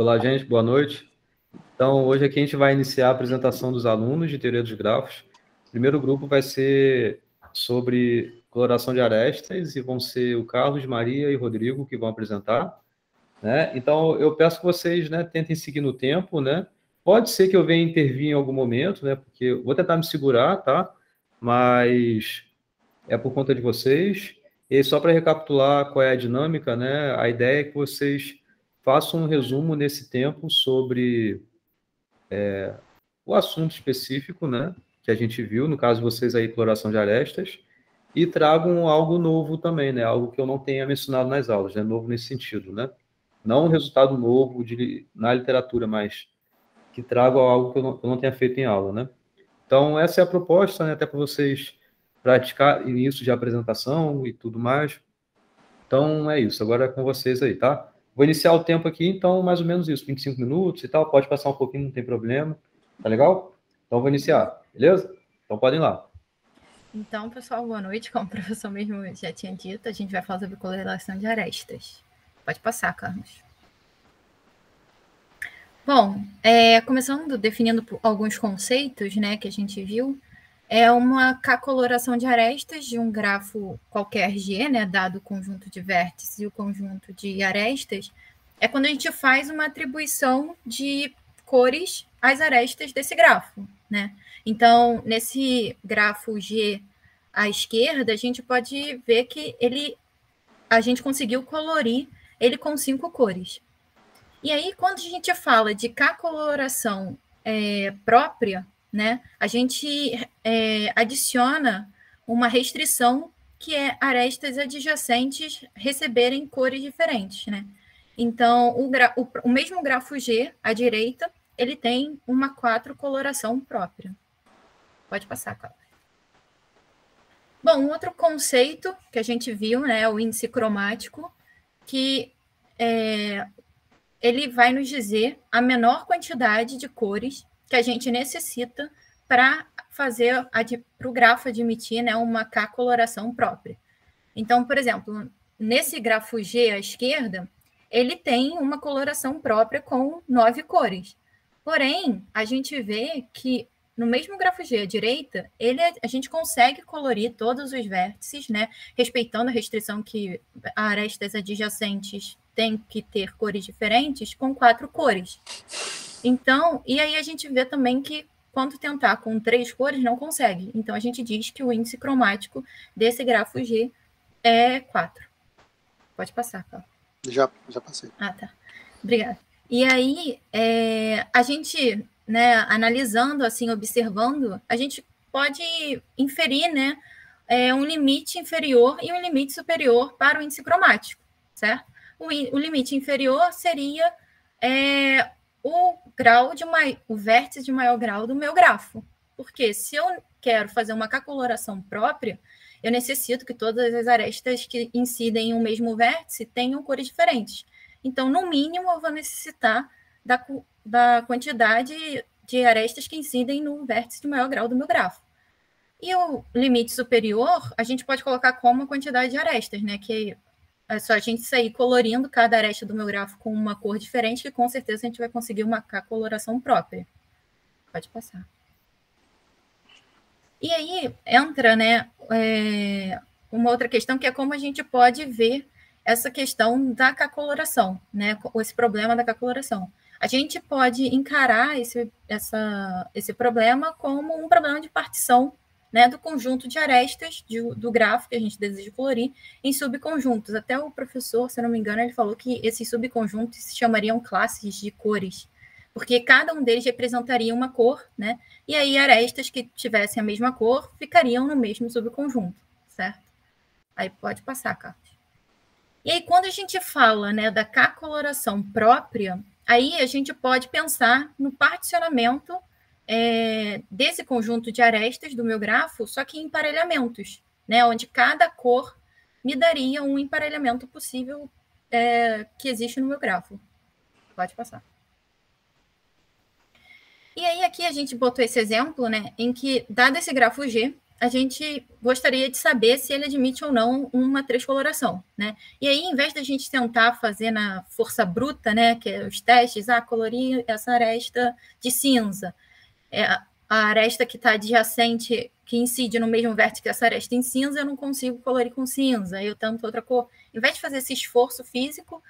Olá, gente, boa noite. Então, hoje aqui a gente vai iniciar a apresentação dos alunos de teoria dos grafos. O primeiro grupo vai ser sobre coloração de arestas e vão ser o Carlos, Maria e Rodrigo que vão apresentar, né? Então, eu peço que vocês, né, tentem seguir no tempo, né? Pode ser que eu venha intervir em algum momento, né? Porque eu vou tentar me segurar, tá? Mas é por conta de vocês. E só para recapitular qual é a dinâmica, né? A ideia é que vocês façam um resumo nesse tempo sobre o assunto específico, né? Que a gente viu, no caso de vocês aí, exploração de arestas, e tragam algo novo também, né? Algo que eu não tenha mencionado nas aulas, né? Novo nesse sentido, né? Não um resultado novo na literatura, mas que tragam algo que eu não tenha feito em aula, né? Então, essa é a proposta, né? Até para vocês praticar início de apresentação e tudo mais. Então, é isso. Agora é com vocês aí, tá? Vou iniciar o tempo aqui, então, mais ou menos isso, 25 minutos e tal. Pode passar um pouquinho, não tem problema. Tá legal? Então, vou iniciar, beleza? Então, podem ir lá. Então, pessoal, boa noite. Como o professor mesmo já tinha dito, a gente vai falar sobre correlação de arestas. Pode passar, Carlos. Bom, começando definindo alguns conceitos, né, que a gente viu, é uma cacoloração de arestas de um grafo qualquer G, né, dado o conjunto de vértices e o conjunto de arestas, é quando a gente faz uma atribuição de cores às arestas desse grafo, né? Então, nesse grafo G à esquerda, a gente pode ver que a gente conseguiu colorir ele com 5 cores. E aí, quando a gente fala de cacoloração própria, né, a gente adiciona uma restrição que é arestas adjacentes receberem cores diferentes, né? Então, o mesmo grafo G, à direita, ele tem uma 4 coloração própria. Pode passar, Carlos. Bom, um outro conceito que a gente viu, né, é o índice cromático, que ele vai nos dizer a menor quantidade de cores que a gente necessita para fazer para o grafo admitir, né, uma cacoloração própria. Então, por exemplo, nesse grafo G à esquerda, ele tem uma coloração própria com 9 cores. Porém, a gente vê que no mesmo grafo G à direita, a gente consegue colorir todos os vértices, né, respeitando a restrição que arestas adjacentes têm que ter cores diferentes, com 4 cores. Então, e aí a gente vê também que quando tentar com 3 cores, não consegue. Então, a gente diz que o índice cromático desse grafo G é 4. Pode passar, Paulo. Já passei. Ah, tá. Obrigada. E aí, a gente, né, analisando, assim, observando, a gente pode inferir, né, um limite inferior e um limite superior para o índice cromático, certo? O limite inferior seria o vértice de maior grau do meu grafo. Porque se eu quero fazer uma cacoloração própria, eu necessito que todas as arestas que incidem em um mesmo vértice tenham cores diferentes. Então, no mínimo, eu vou necessitar da quantidade de arestas que incidem no vértice de maior grau do meu grafo. E o limite superior, a gente pode colocar como a quantidade de arestas, né? Que é só a gente sair colorindo cada aresta do meu grafo com uma cor diferente, que com certeza a gente vai conseguir uma coloração própria. Pode passar. E aí entra, né, uma outra questão, que é como a gente pode ver essa questão da cacoloração, né, esse problema da cacoloração. A gente pode encarar esse problema como um problema de partição, né, do conjunto de arestas do grafo que a gente deseja colorir em subconjuntos. Até o professor, se não me engano, ele falou que esses subconjuntos se chamariam classes de cores, porque cada um deles representaria uma cor, né? E aí arestas que tivessem a mesma cor ficariam no mesmo subconjunto, certo? Aí pode passar, Carlos. E aí, quando a gente fala, né, da cacoloração própria, aí a gente pode pensar no particionamento desse conjunto de arestas do meu grafo, só que em emparelhamentos, né, onde cada cor me daria um emparelhamento possível que existe no meu grafo. Pode passar. E aí aqui a gente botou esse exemplo, né, em que, dado esse grafo G, a gente gostaria de saber se ele admite ou não uma transcoloração, né? E aí, em vez da gente tentar fazer na força bruta, né, que é os testes, colorir essa aresta de cinza, a aresta que está adjacente, que incide no mesmo vértice que essa aresta em cinza, eu não consigo colorir com cinza, eu tento outra cor. Em vez de fazer esse esforço físico,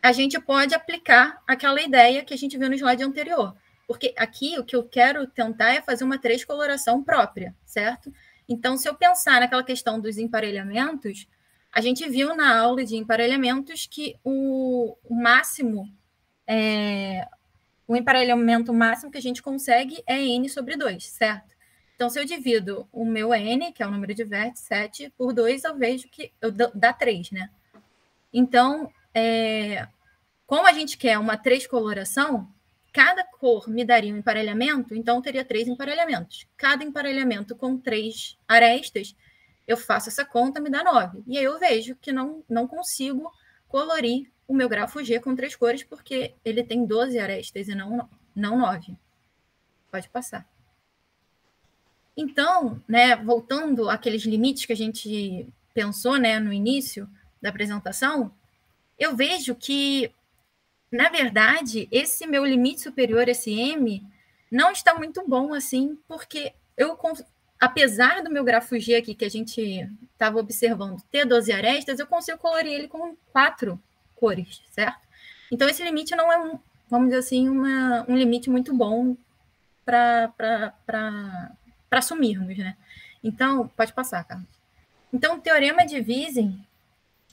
a gente pode aplicar aquela ideia que a gente viu no slide anterior. Porque aqui o que eu quero tentar é fazer uma transcoloração própria, certo? Então, se eu pensar naquela questão dos emparelhamentos, a gente viu na aula de emparelhamentos que o máximo, o emparelhamento máximo que a gente consegue é n sobre 2, certo? Então, se eu divido o meu n, que é o número de vértices, 7, por 2, eu vejo que dá 3, né? Então, como a gente quer uma transcoloração, cada cor me daria um emparelhamento, então eu teria 3 emparelhamentos. Cada emparelhamento com 3 arestas, eu faço essa conta, me dá 9. E aí eu vejo que não consigo colorir o meu grafo G com 3 cores, porque ele tem 12 arestas e não 9. Pode passar. Então, né, voltando àqueles limites que a gente pensou, né, no início da apresentação, eu vejo que, na verdade, esse meu limite superior, esse M, não está muito bom assim, porque apesar do meu grafo G aqui, que a gente estava observando, ter 12 arestas, eu consigo colorir ele com 4 cores, certo? Então, esse limite não é, vamos dizer assim, um limite muito bom para assumirmos, né? Então, pode passar, Carlos. Então, o teorema de Wisen,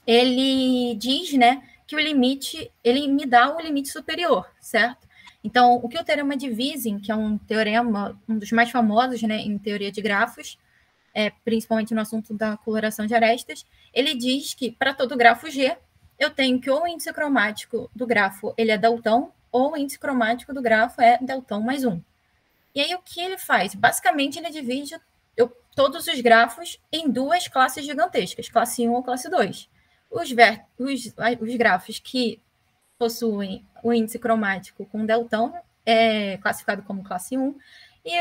ele diz, né, que o limite, ele me dá o limite superior, certo? Então, o que o teorema de Wisen, que é um teorema, um dos mais famosos, né, em teoria de grafos, principalmente no assunto da coloração de arestas, ele diz que para todo grafo G, eu tenho que ou o índice cromático do grafo ele é deltão, ou o índice cromático do grafo é deltão mais 1. E aí, o que ele faz? Basicamente, ele divide todos os grafos em 2 classes gigantescas, classe 1 ou classe 2. Os grafos que possuem o índice cromático com deltão é classificado como classe 1, e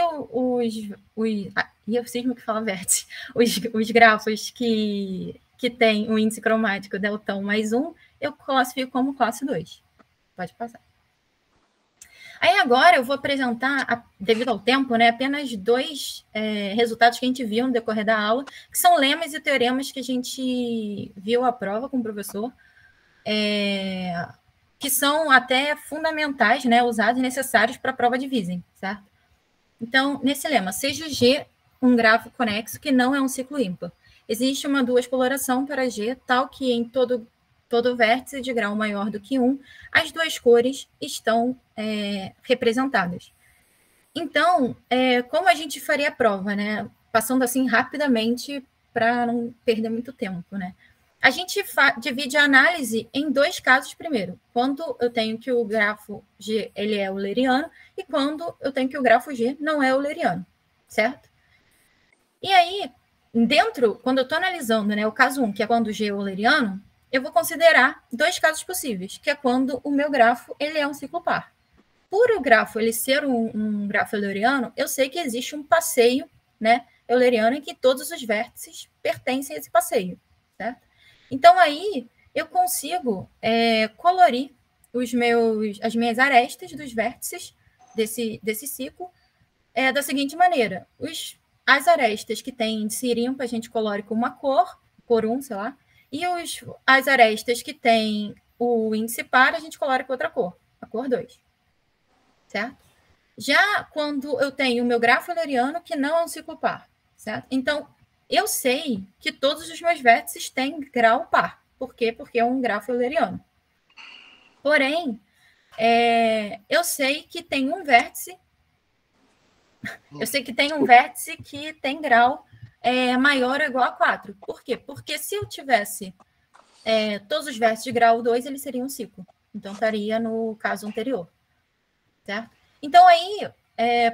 eu cismo que fala vértice. Os grafos que têm o índice cromático deltão mais 1, eu classifico como classe 2. Pode passar. Aí agora eu vou apresentar, devido ao tempo, né, apenas 2 resultados que a gente viu no decorrer da aula, que são lemas e teoremas que a gente viu à prova com o professor, que são até fundamentais, né, usados e necessários para a prova de Wisen, certo? Então, nesse lema, seja G um grafo conexo que não é um ciclo ímpar. Existe uma duas coloração para G, tal que em todo vértice de grau maior do que 1, as 2 cores estão representadas. Então, como a gente faria a prova, né? Passando assim rapidamente para não perder muito tempo, né? A gente divide a análise em 2 casos primeiro. Quando eu tenho que o grafo G ele é euleriano e quando eu tenho que o grafo G não é euleriano, certo? E aí, quando eu estou analisando, né, o caso 1, que é quando o G é euleriano, eu vou considerar 2 casos possíveis, que é quando o meu grafo ele é um ciclo par. Por o grafo ele ser um grafo euleriano, eu sei que existe um passeio, né, euleriano em que todos os vértices pertencem a esse passeio, certo? Então, aí, eu consigo colorir as minhas arestas dos vértices desse ciclo da seguinte maneira. As arestas que têm índice ímpar, a gente colore com uma cor 1, sei lá, e as arestas que têm o índice par, a gente colore com outra cor, a cor 2. Certo? Já quando eu tenho o meu grafo euleriano, que não é um ciclo par, certo? Então, eu sei que todos os meus vértices têm grau par. Por quê? Porque é um grafo euleriano. Porém, eu sei que tem um vértice. Eu sei que tem um vértice que tem grau maior ou igual a 4. Por quê? Porque se eu tivesse todos os vértices de grau 2, ele seria um ciclo. Então, estaria no caso anterior. Certo? Então, aí,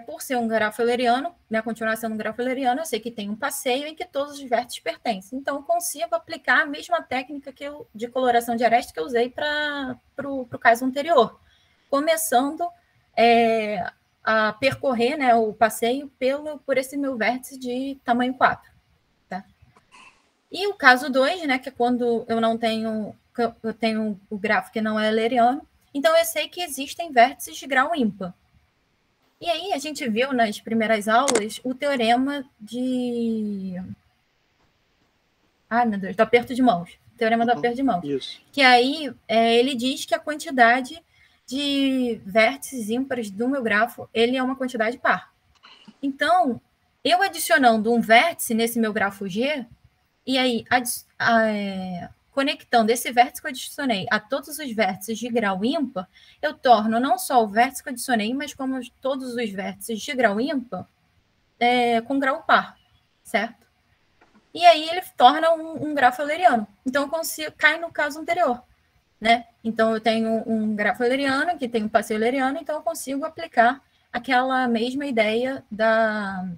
por ser um grafo euleriano, né, continuar sendo um grafo euleriano, eu sei que tem um passeio em que todos os vértices pertencem. Então, eu consigo aplicar a mesma técnica de coloração de aresta que eu usei para o caso anterior. Começando a percorrer, né, o passeio por esse meu vértice de tamanho 4. Tá? E o caso 2, né, que é quando eu tenho o gráfico que não é euleriano, então eu sei que existem vértices de grau ímpar. E aí a gente viu nas primeiras aulas o teorema de... Ai, meu Deus, do aperto de mãos. Teorema do aperto de mãos. Isso. Que aí ele diz que a quantidade de vértices ímpares do meu grafo, ele é uma quantidade par. Então, eu adicionando um vértice nesse meu grafo G, e aí conectando esse vértice que eu adicionei a todos os vértices de grau ímpar, eu torno não só o vértice que eu adicionei, mas como todos os vértices de grau ímpar com grau par, certo? E aí ele torna um grafo euleriano. Então, eu consigo, cai no caso anterior, né? Então, eu tenho um grafo euleriano, que tem um passeio euleriano, então eu consigo aplicar aquela mesma ideia da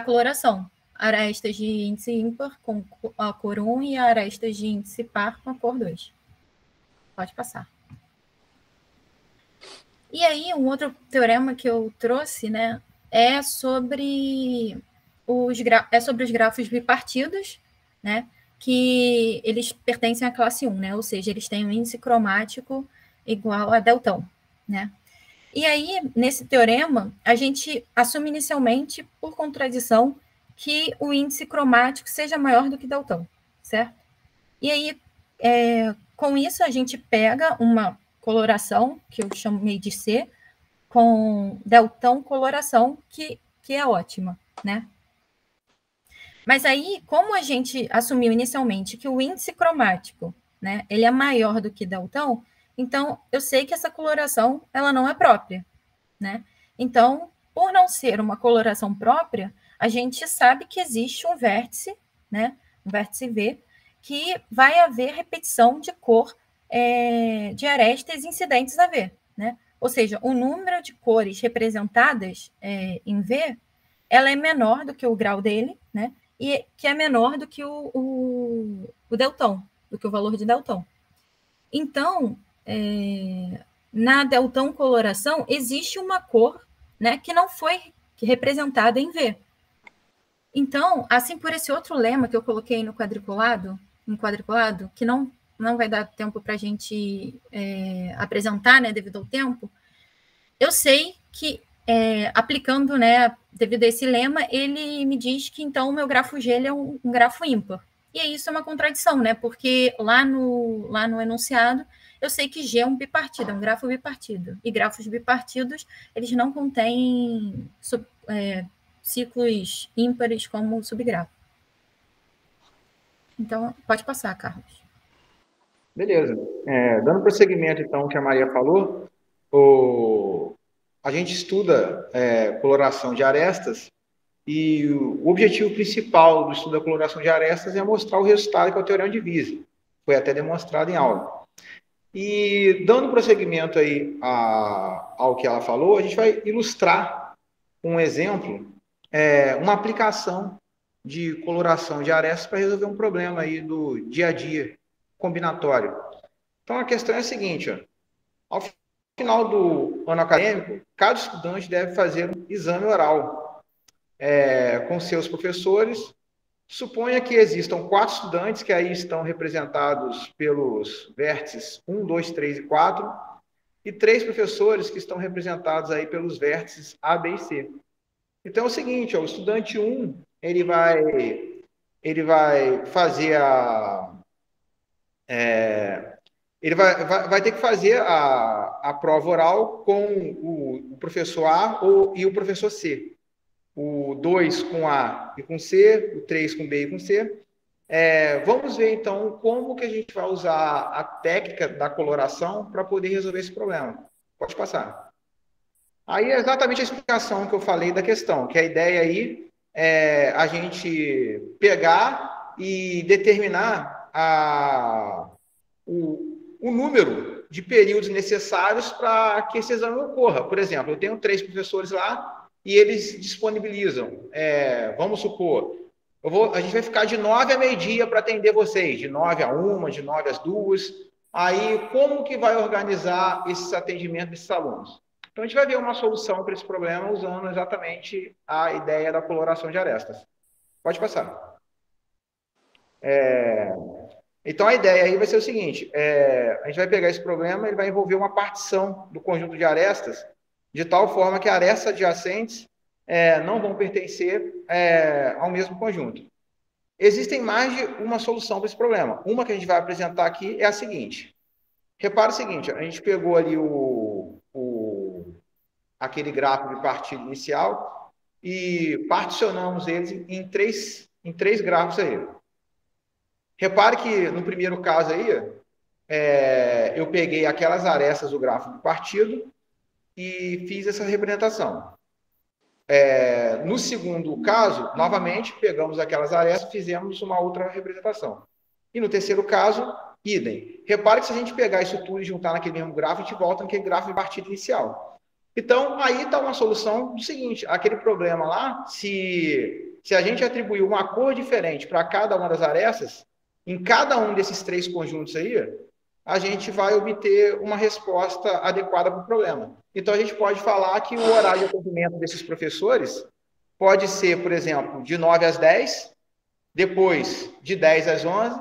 coloração. Arestas de índice ímpar com a cor 1 e arestas de índice par com a cor 2. Pode passar. E aí, um outro teorema que eu trouxe, né, é sobre os grafos bipartidos, né, que eles pertencem à classe 1, né, ou seja, eles têm um índice cromático igual a deltão, né. E aí, nesse teorema, a gente assume inicialmente, por contradição, que o índice cromático seja maior do que deltão, certo? E aí, com isso, a gente pega uma coloração, que eu chamei de C, com deltão coloração, que é ótima, né? Mas aí, como a gente assumiu inicialmente que o índice cromático, né, ele é maior do que deltão, então eu sei que essa coloração ela não é própria, né? Então, por não ser uma coloração própria, a gente sabe que existe um vértice, né, um vértice V, que vai haver repetição de cor de arestas incidentes a V, né? Ou seja, o número de cores representadas em V, ela é menor do que o grau dele, né? E que é menor do que o deltão, do que o valor de deltão. Então, na deltão coloração, existe uma cor, né, que não foi representada em V. Então, assim, por esse outro lema que eu coloquei no quadriculado, que não vai dar tempo para a gente apresentar, né, devido ao tempo, eu sei que, aplicando, né, devido a esse lema, ele me diz que, então, o meu grafo G ele é um grafo ímpar. E isso é uma contradição, né, porque lá no enunciado, eu sei que G é um bipartido, é um grafo bipartido. E grafos bipartidos, eles não contêm ciclos ímpares como subgrafo. Então, pode passar, Carlos. Beleza. Dando prosseguimento, então, ao que a Maria falou, a gente estuda coloração de arestas e o objetivo principal do estudo da coloração de arestas é mostrar o resultado que é o teorema de Wiesel. Foi até demonstrado em aula. E, dando prosseguimento aí ao que ela falou, a gente vai ilustrar um exemplo, uma aplicação de coloração de arestas para resolver um problema aí do dia a dia combinatório. Então, a questão é a seguinte, ó, ao final do ano acadêmico, cada estudante deve fazer um exame oral com seus professores. Suponha que existam 4 estudantes que aí estão representados pelos vértices 1, 2, 3 e 4, e 3 professores que estão representados aí pelos vértices A, B e C. Então é o seguinte, ó, o estudante 1, ele vai fazer ele vai ter que fazer a prova oral com o professor A e o professor C. O 2 com A e com C, o 3 com B e com C. Vamos ver, então, como que a gente vai usar a técnica da coloração para poder resolver esse problema. Pode passar. Aí é exatamente a explicação que eu falei da questão, que a ideia aí é a gente pegar e determinar o número de períodos necessários para que esse exame ocorra. Por exemplo, eu tenho 3 professores lá, e eles disponibilizam, vamos supor, a gente vai ficar de 9 a meio-dia para atender vocês, de 9 a 1, de 9 às 2. Aí, como que vai organizar esse atendimento desses alunos? Então, a gente vai ver uma solução para esse problema usando exatamente a ideia da coloração de arestas. Pode passar. Então, a ideia aí vai ser o seguinte, a gente vai pegar esse problema, ele vai envolver uma partição do conjunto de arestas, de tal forma que arestas adjacentes não vão pertencer ao mesmo conjunto. Existem mais de uma solução para esse problema. Uma que a gente vai apresentar aqui é a seguinte. Repara o seguinte, a gente pegou ali aquele gráfico de partida inicial e particionamos eles em três gráficos aí. Repare que no primeiro caso aí, eu peguei aquelas arestas do gráfico de partido e fiz essa representação. No segundo caso, novamente, pegamos aquelas arestas e fizemos uma outra representação. E no terceiro caso, idem. Repare que se a gente pegar isso tudo e juntar naquele mesmo gráfico, a gente volta naquele gráfico de partida inicial. Então, aí está uma solução do seguinte, aquele problema lá, se a gente atribuir uma cor diferente para cada uma das arestas, em cada um desses três conjuntos aí, a gente vai obter uma resposta adequada para o problema. Então, a gente pode falar que o horário de atendimento desses professores pode ser, por exemplo, de 9 às 10, depois de 10 às 11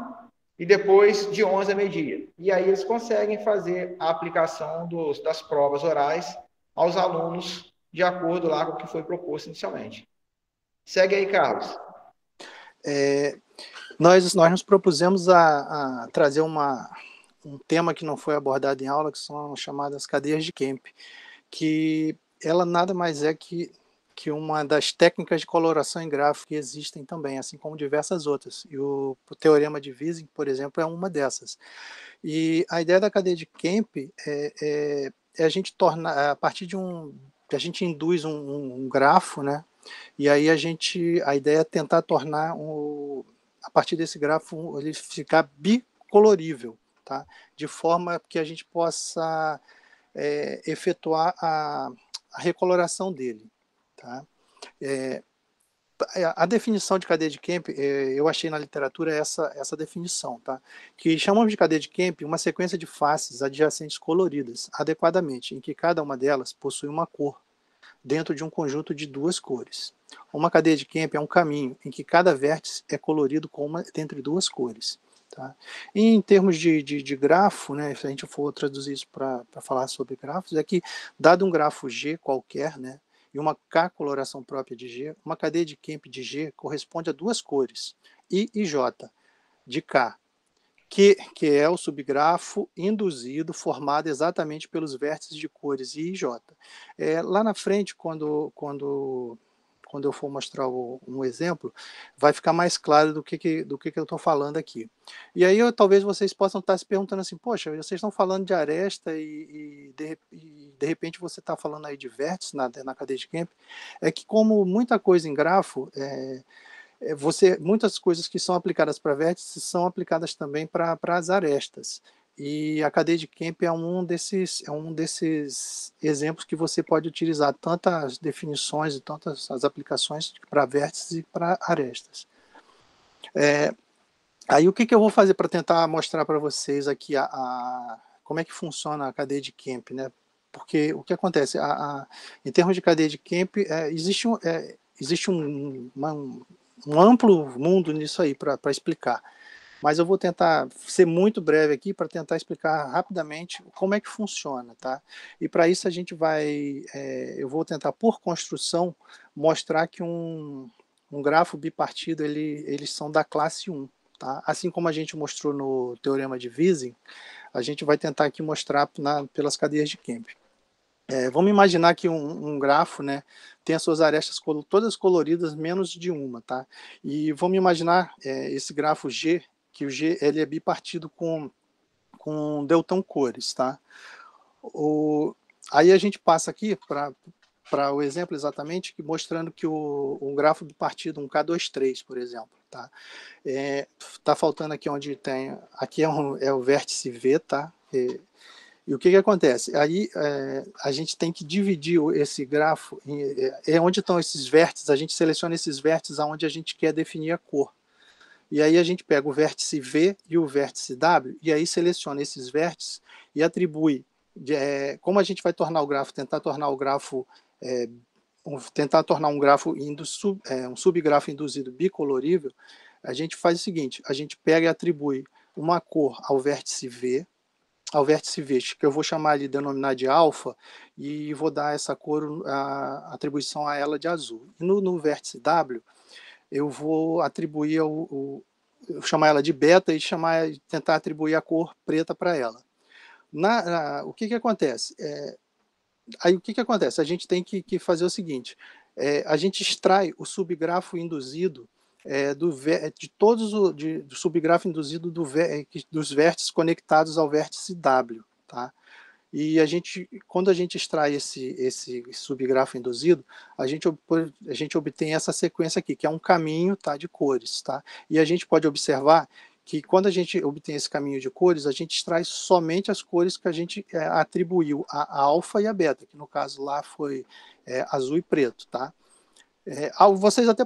e depois de 11 a meio-dia. E aí eles conseguem fazer a aplicação das provas orais aos alunos de acordo lá com o que foi proposto inicialmente. Segue aí, Carlos. Nós nos propusemos a trazer um tema que não foi abordado em aula, que são chamadas cadeias de Kemp, que ela nada mais é que uma das técnicas de coloração em gráfico que existem também, assim como diversas outras. E o teorema de Wissing, por exemplo, é uma dessas. E a ideia da cadeia de Kemp é a gente tornar, a partir de a gente induz um grafo, né? E aí a ideia é tentar tornar a partir desse grafo ele ficar bicolorível, tá? De forma que a gente possa efetuar a recoloração dele, tá? A definição de cadeia de Kemp, eu achei na literatura essa definição, tá? Que chamamos de cadeia de Kemp uma sequência de faces adjacentes coloridas adequadamente, em que cada uma delas possui uma cor, dentro de um conjunto de duas cores. Uma cadeia de Kemp é um caminho em que cada vértice é colorido com uma dentre duas cores. Tá? E em termos de grafo, né, se a gente for traduzir isso para falar sobre grafos, é que, dado um grafo G qualquer, né, e uma K coloração própria de G, uma cadeia de Kemp de G corresponde a duas cores, I e J, de K, que é o subgrafo induzido formado exatamente pelos vértices de cores I e J. Lá na frente, quando eu for mostrar um exemplo, vai ficar mais claro do que eu estou falando aqui. E aí talvez vocês possam estar se perguntando assim, poxa, vocês estão falando de aresta e de repente você está falando aí de vértices na cadeia de Kemp. É que como muita coisa em grafo, muitas coisas que são aplicadas para vértices são aplicadas também para as arestas. E a cadeia de Kemp é um desses exemplos que você pode utilizar tantas definições e tantas as aplicações para vértices e para arestas. Aí o que eu vou fazer para tentar mostrar para vocês aqui como é que funciona a cadeia de Kemp, né? Porque o que acontece, em termos de cadeia de Kemp, existe um amplo mundo nisso aí para explicar. Mas eu vou tentar ser muito breve aqui para tentar explicar rapidamente como é que funciona, tá? E para isso a gente eu vou tentar por construção mostrar que um grafo bipartido eles são da classe 1, tá? Assim como a gente mostrou no teorema de Wissing, a gente vai tentar aqui mostrar pelas cadeias de Kemp. Vamos imaginar que um grafo, né, tem as suas arestas todas coloridas menos de uma, tá? E vamos imaginar esse grafo G, que o G ele é bipartido com deltão cores, tá? Aí a gente passa aqui para o exemplo exatamente, mostrando que um grafo bipartido, um K23, por exemplo, tá? Tá faltando aqui onde tem, aqui é o vértice V, tá? E o que acontece? Aí a gente tem que dividir esse grafo, onde estão esses vértices, a gente seleciona esses vértices aonde a gente quer definir a cor. E aí a gente pega o vértice V e o vértice W, e aí seleciona esses vértices e atribui como a gente vai tornar o grafo, tentar tornar um grafo um subgrafo induzido bicolorível, a gente faz o seguinte: a gente pega e atribui uma cor ao vértice V, que eu vou chamar ali, denominar de alfa, e vou dar essa cor, a atribuição a ela de azul. E no vértice W, eu vou atribuir chamar ela de beta e tentar atribuir a cor preta para ela. O que acontece? Aí o que acontece? A gente tem que fazer o seguinte: a gente extrai o subgrafo induzido do subgrafo induzido dos vértices conectados ao vértice W, tá? E quando a gente extrai esse subgrafo induzido, a gente obtém essa sequência aqui, que é um caminho, tá, de cores, tá? E a gente pode observar que quando a gente obtém esse caminho de cores, a gente extrai somente as cores que a gente atribuiu a alfa e a beta, que no caso lá foi azul e preto, tá? Vocês até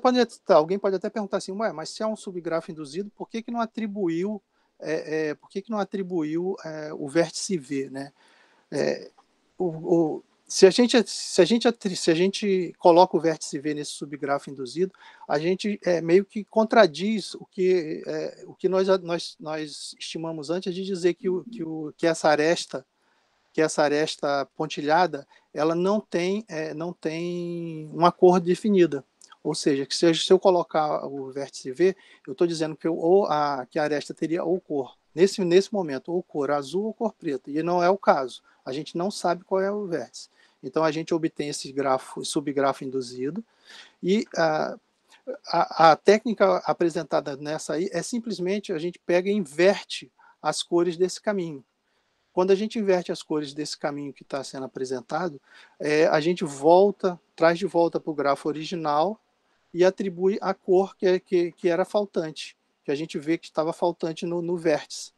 alguém pode até perguntar assim: ué, mas se é um subgrafo induzido, por que não atribuiu o vértice V, né? Se a gente coloca o vértice V nesse subgrafo induzido, a gente meio que contradiz o que nós estimamos antes de dizer que essa aresta pontilhada, ela não tem uma cor definida. Ou seja, que se eu colocar o vértice V, eu estou dizendo que a aresta teria ou cor, nesse momento, ou cor azul ou cor preta, e não é o caso. A gente não sabe qual é o vértice. Então a gente obtém esse subgrafo induzido, e a técnica apresentada nessa aí é simplesmente a gente pega e inverte as cores desse caminho. Quando a gente inverte as cores desse caminho que está sendo apresentado, a gente traz de volta para o grafo original e atribui a cor que era faltante, que a gente vê que estava faltante no vértice.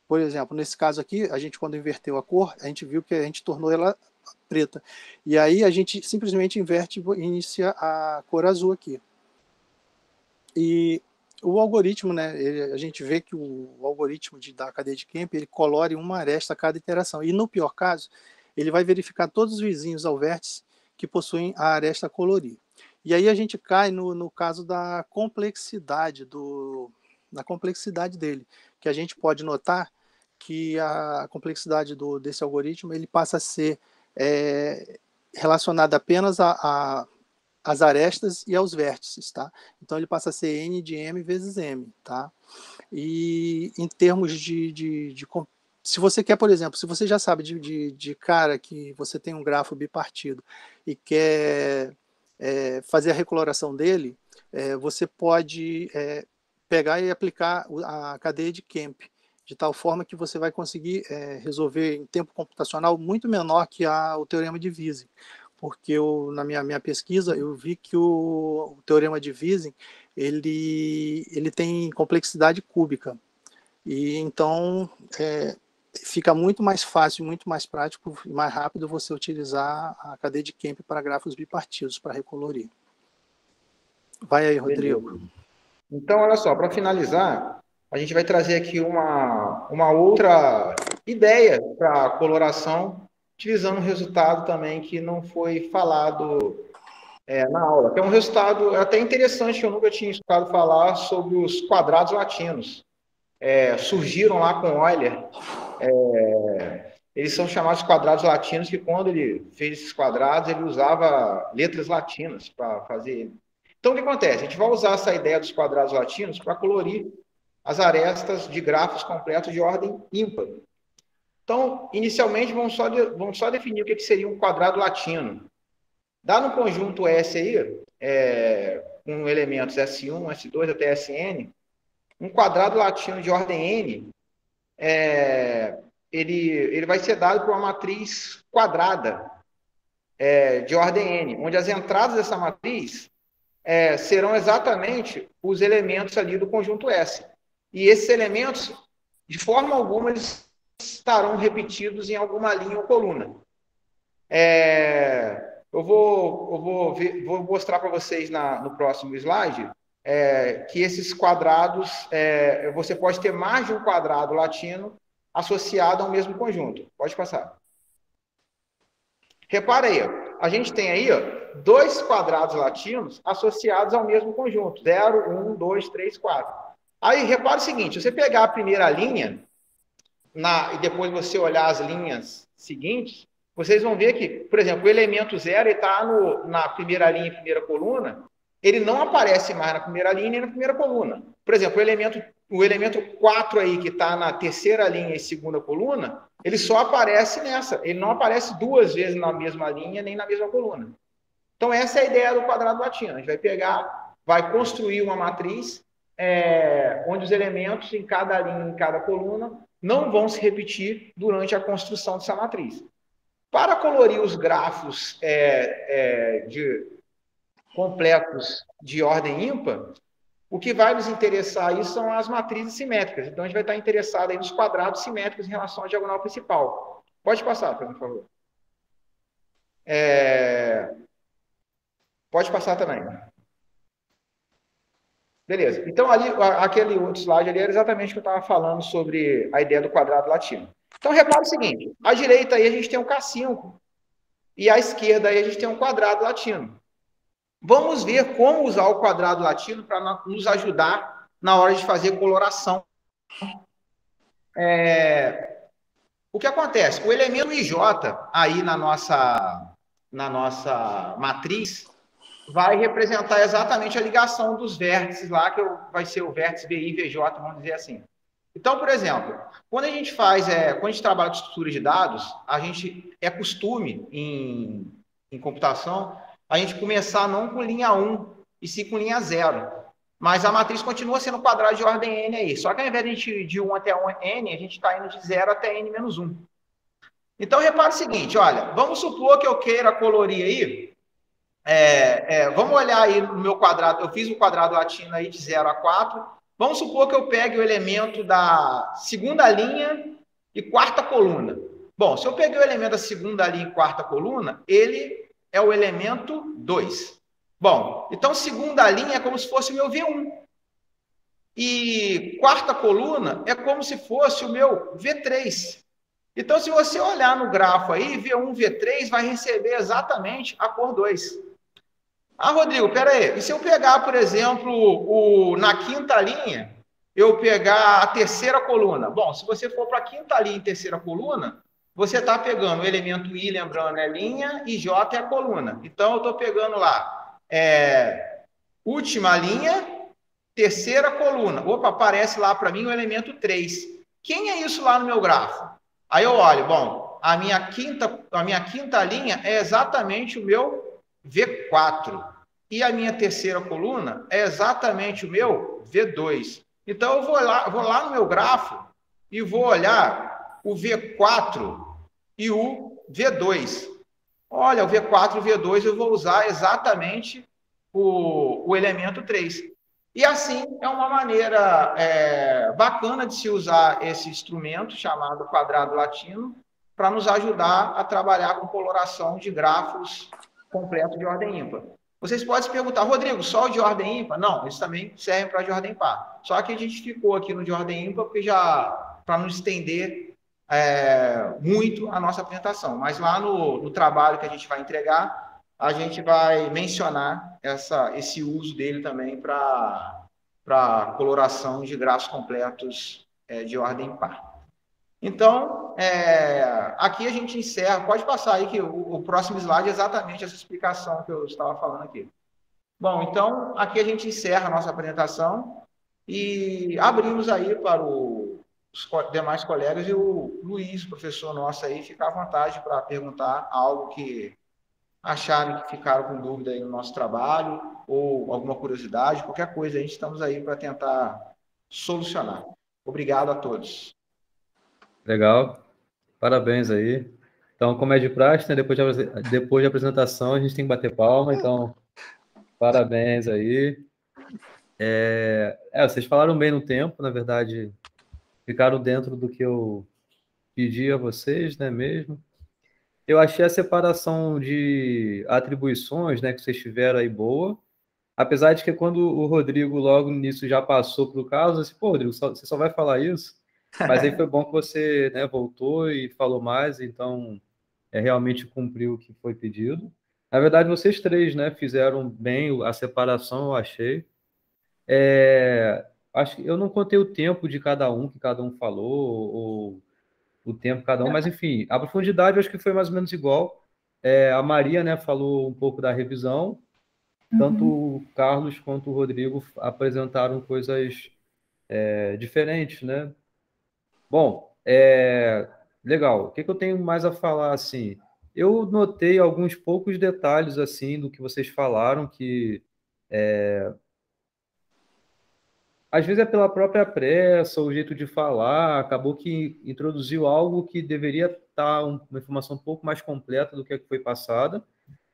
Por exemplo, nesse caso aqui, a gente, quando inverteu a cor, a gente viu que a gente tornou ela preta. E aí a gente simplesmente inverte e inicia a cor azul aqui. E o algoritmo, né, a gente vê que o algoritmo da cadeia de Kemp, ele colore uma aresta a cada iteração. E no pior caso, ele vai verificar todos os vizinhos ao vértice que possuem a aresta colorir. E aí a gente cai no caso da complexidade dele, que a gente pode notar que a complexidade desse algoritmo, ele passa a ser relacionado apenas às arestas e aos vértices, tá? Então ele passa a ser n de m vezes m, tá? E em termos se você quer, por exemplo, se você já sabe de cara que você tem um grafo bipartido e quer fazer a recoloração dele, você pode pegar e aplicar a cadeia de Kemp, de tal forma que você vai conseguir resolver em tempo computacional muito menor que o teorema de Wisen, porque na minha pesquisa eu vi que o teorema de Wisen ele tem complexidade cúbica, e então fica muito mais fácil, muito mais prático e mais rápido você utilizar a cadeia de Kemp para grafos bipartidos, para recolorir. Vai aí, Rodrigo. Beleza. Então, olha só, para finalizar, a gente vai trazer aqui uma outra ideia para coloração, utilizando um resultado também que não foi falado na aula, que é um resultado até interessante, que eu nunca tinha escutado falar, sobre os quadrados latinos. Surgiram lá com Euler. Eles são chamados quadrados latinos, que quando ele fez esses quadrados, ele usava letras latinas para fazer. Então, o que acontece? A gente vai usar essa ideia dos quadrados latinos para colorir as arestas de grafos completos de ordem ímpar. Então, inicialmente, vamos só definir o que seria um quadrado latino. Dá no conjunto S aí, com elementos S1, S2 até Sn, um quadrado latino de ordem n, ele vai ser dado por uma matriz quadrada de ordem n, onde as entradas dessa matriz serão exatamente os elementos ali do conjunto S. E esses elementos, de forma alguma, eles estarão repetidos em alguma linha ou coluna. Eu vou mostrar para vocês no próximo slide que esses quadrados, você pode ter mais de um quadrado latino associado ao mesmo conjunto. Pode passar. Repara aí, ó, a gente tem aí, ó, 2 quadrados latinos associados ao mesmo conjunto. 0, 1, 2, 3, 4. Aí, repara o seguinte, se você pegar a primeira linha e depois você olhar as linhas seguintes, vocês vão ver que, por exemplo, o elemento 0 está na primeira linha e primeira coluna, ele não aparece mais na primeira linha nem na primeira coluna. Por exemplo, o elemento 4 aí, que está na terceira linha e segunda coluna, ele só aparece nessa. Ele não aparece 2 vezes na mesma linha nem na mesma coluna. Então, essa é a ideia do quadrado latino. A gente vai pegar, vai construir uma matriz onde os elementos em cada linha, em cada coluna, não vão se repetir durante a construção dessa matriz. Para colorir os grafos completos de ordem ímpar, o que vai nos interessar aí são as matrizes simétricas. Então, a gente vai estar interessado aí nos quadrados simétricos em relação à diagonal principal. Pode passar, por favor. Pode passar também. Beleza. Então, ali, aquele outro slide ali era exatamente o que eu estava falando sobre a ideia do quadrado latino. Então, repara o seguinte. À direita aí a gente tem um K5 e à esquerda aí a gente tem um quadrado latino. Vamos ver como usar o quadrado latino para nos ajudar na hora de fazer coloração. O que acontece? O elemento IJ aí na nossa matriz vai representar exatamente a ligação dos vértices lá, que vai ser o vértice VI, VJ, vamos dizer assim. Então, por exemplo, quando a gente trabalha com estrutura de dados, é costume em computação a gente começar não com linha 1, e sim com linha 0. Mas a matriz continua sendo quadrado de ordem n aí. Só que ao invés de a gente ir de 1 até n, a gente está indo de 0 até n-1. Então, repara o seguinte, olha, vamos supor que eu queira colorir aí, vamos olhar aí no meu quadrado, eu fiz um quadrado latino aí de 0 a 4, vamos supor que eu pegue o elemento da segunda linha e quarta coluna. Bom, se eu peguei o elemento da segunda linha e quarta coluna, ele é o elemento 2. Bom, então segunda linha é como se fosse o meu V1. E quarta coluna é como se fosse o meu V3. Então, se você olhar no grafo aí, V1, V3 vai receber exatamente a cor 2. Ah, Rodrigo, peraí. E se eu pegar, por exemplo, na quinta linha, eu pegar a terceira coluna? Bom, se você for para a quinta linha e terceira coluna, você está pegando o elemento I, lembrando, é linha, e J é a coluna. Então, eu estou pegando lá, última linha, terceira coluna. Opa, aparece lá para mim o elemento 3. Quem é isso lá no meu grafo? Aí eu olho, bom, a minha quinta linha é exatamente o meu V4. E a minha terceira coluna é exatamente o meu V2. Então, eu vou lá no meu grafo e vou olhar o V4 e o V2. Olha, o V4 e o V2 eu vou usar exatamente o elemento 3. E assim é uma maneira bacana de se usar esse instrumento chamado quadrado latino para nos ajudar a trabalhar com coloração de grafos completos de ordem ímpar. Vocês podem se perguntar, Rodrigo, só o de ordem ímpar? Não, eles também servem para de ordem par. Só que a gente ficou aqui no de ordem ímpar para não estender muito a nossa apresentação. Mas lá no trabalho que a gente vai entregar, a gente vai mencionar esse uso dele também para coloração de grafos completos de ordem par. Então, aqui a gente encerra. Pode passar aí que o próximo slide é exatamente essa explicação que eu estava falando aqui. Bom, então, aqui a gente encerra a nossa apresentação e abrimos aí para os demais colegas, e o Luiz, professor nosso aí, fica à vontade para perguntar algo que acharem que ficaram com dúvida aí no nosso trabalho, ou alguma curiosidade, qualquer coisa, a gente estamos aí para tentar solucionar. Obrigado a todos. Legal, parabéns aí. Então, como é de praxe, né, depois da apresentação, a gente tem que bater palma, então, parabéns aí. Vocês falaram bem no tempo, na verdade, ficaram dentro do que eu pedi a vocês, né, mesmo. Eu achei a separação de atribuições, né, que vocês tiveram aí boa, apesar de que quando o Rodrigo logo no início já passou para o caso, eu disse, pô, Rodrigo, você só vai falar isso? Mas aí foi bom que você, né, voltou e falou mais, então realmente cumpriu o que foi pedido. Na verdade, vocês três, né, fizeram bem a separação, eu achei. Acho que eu não contei o tempo de cada um, que cada um falou, ou o tempo de cada um, mas enfim, a profundidade eu acho que foi mais ou menos igual. A Maria, né, falou um pouco da revisão, tanto o Carlos quanto o Rodrigo apresentaram coisas diferentes, né? Bom, legal. O que que eu tenho mais a falar, assim? Eu notei alguns poucos detalhes, assim, do que vocês falaram, que às vezes é pela própria pressa, o jeito de falar, acabou que introduziu algo que deveria estar uma informação um pouco mais completa do que a que foi passada,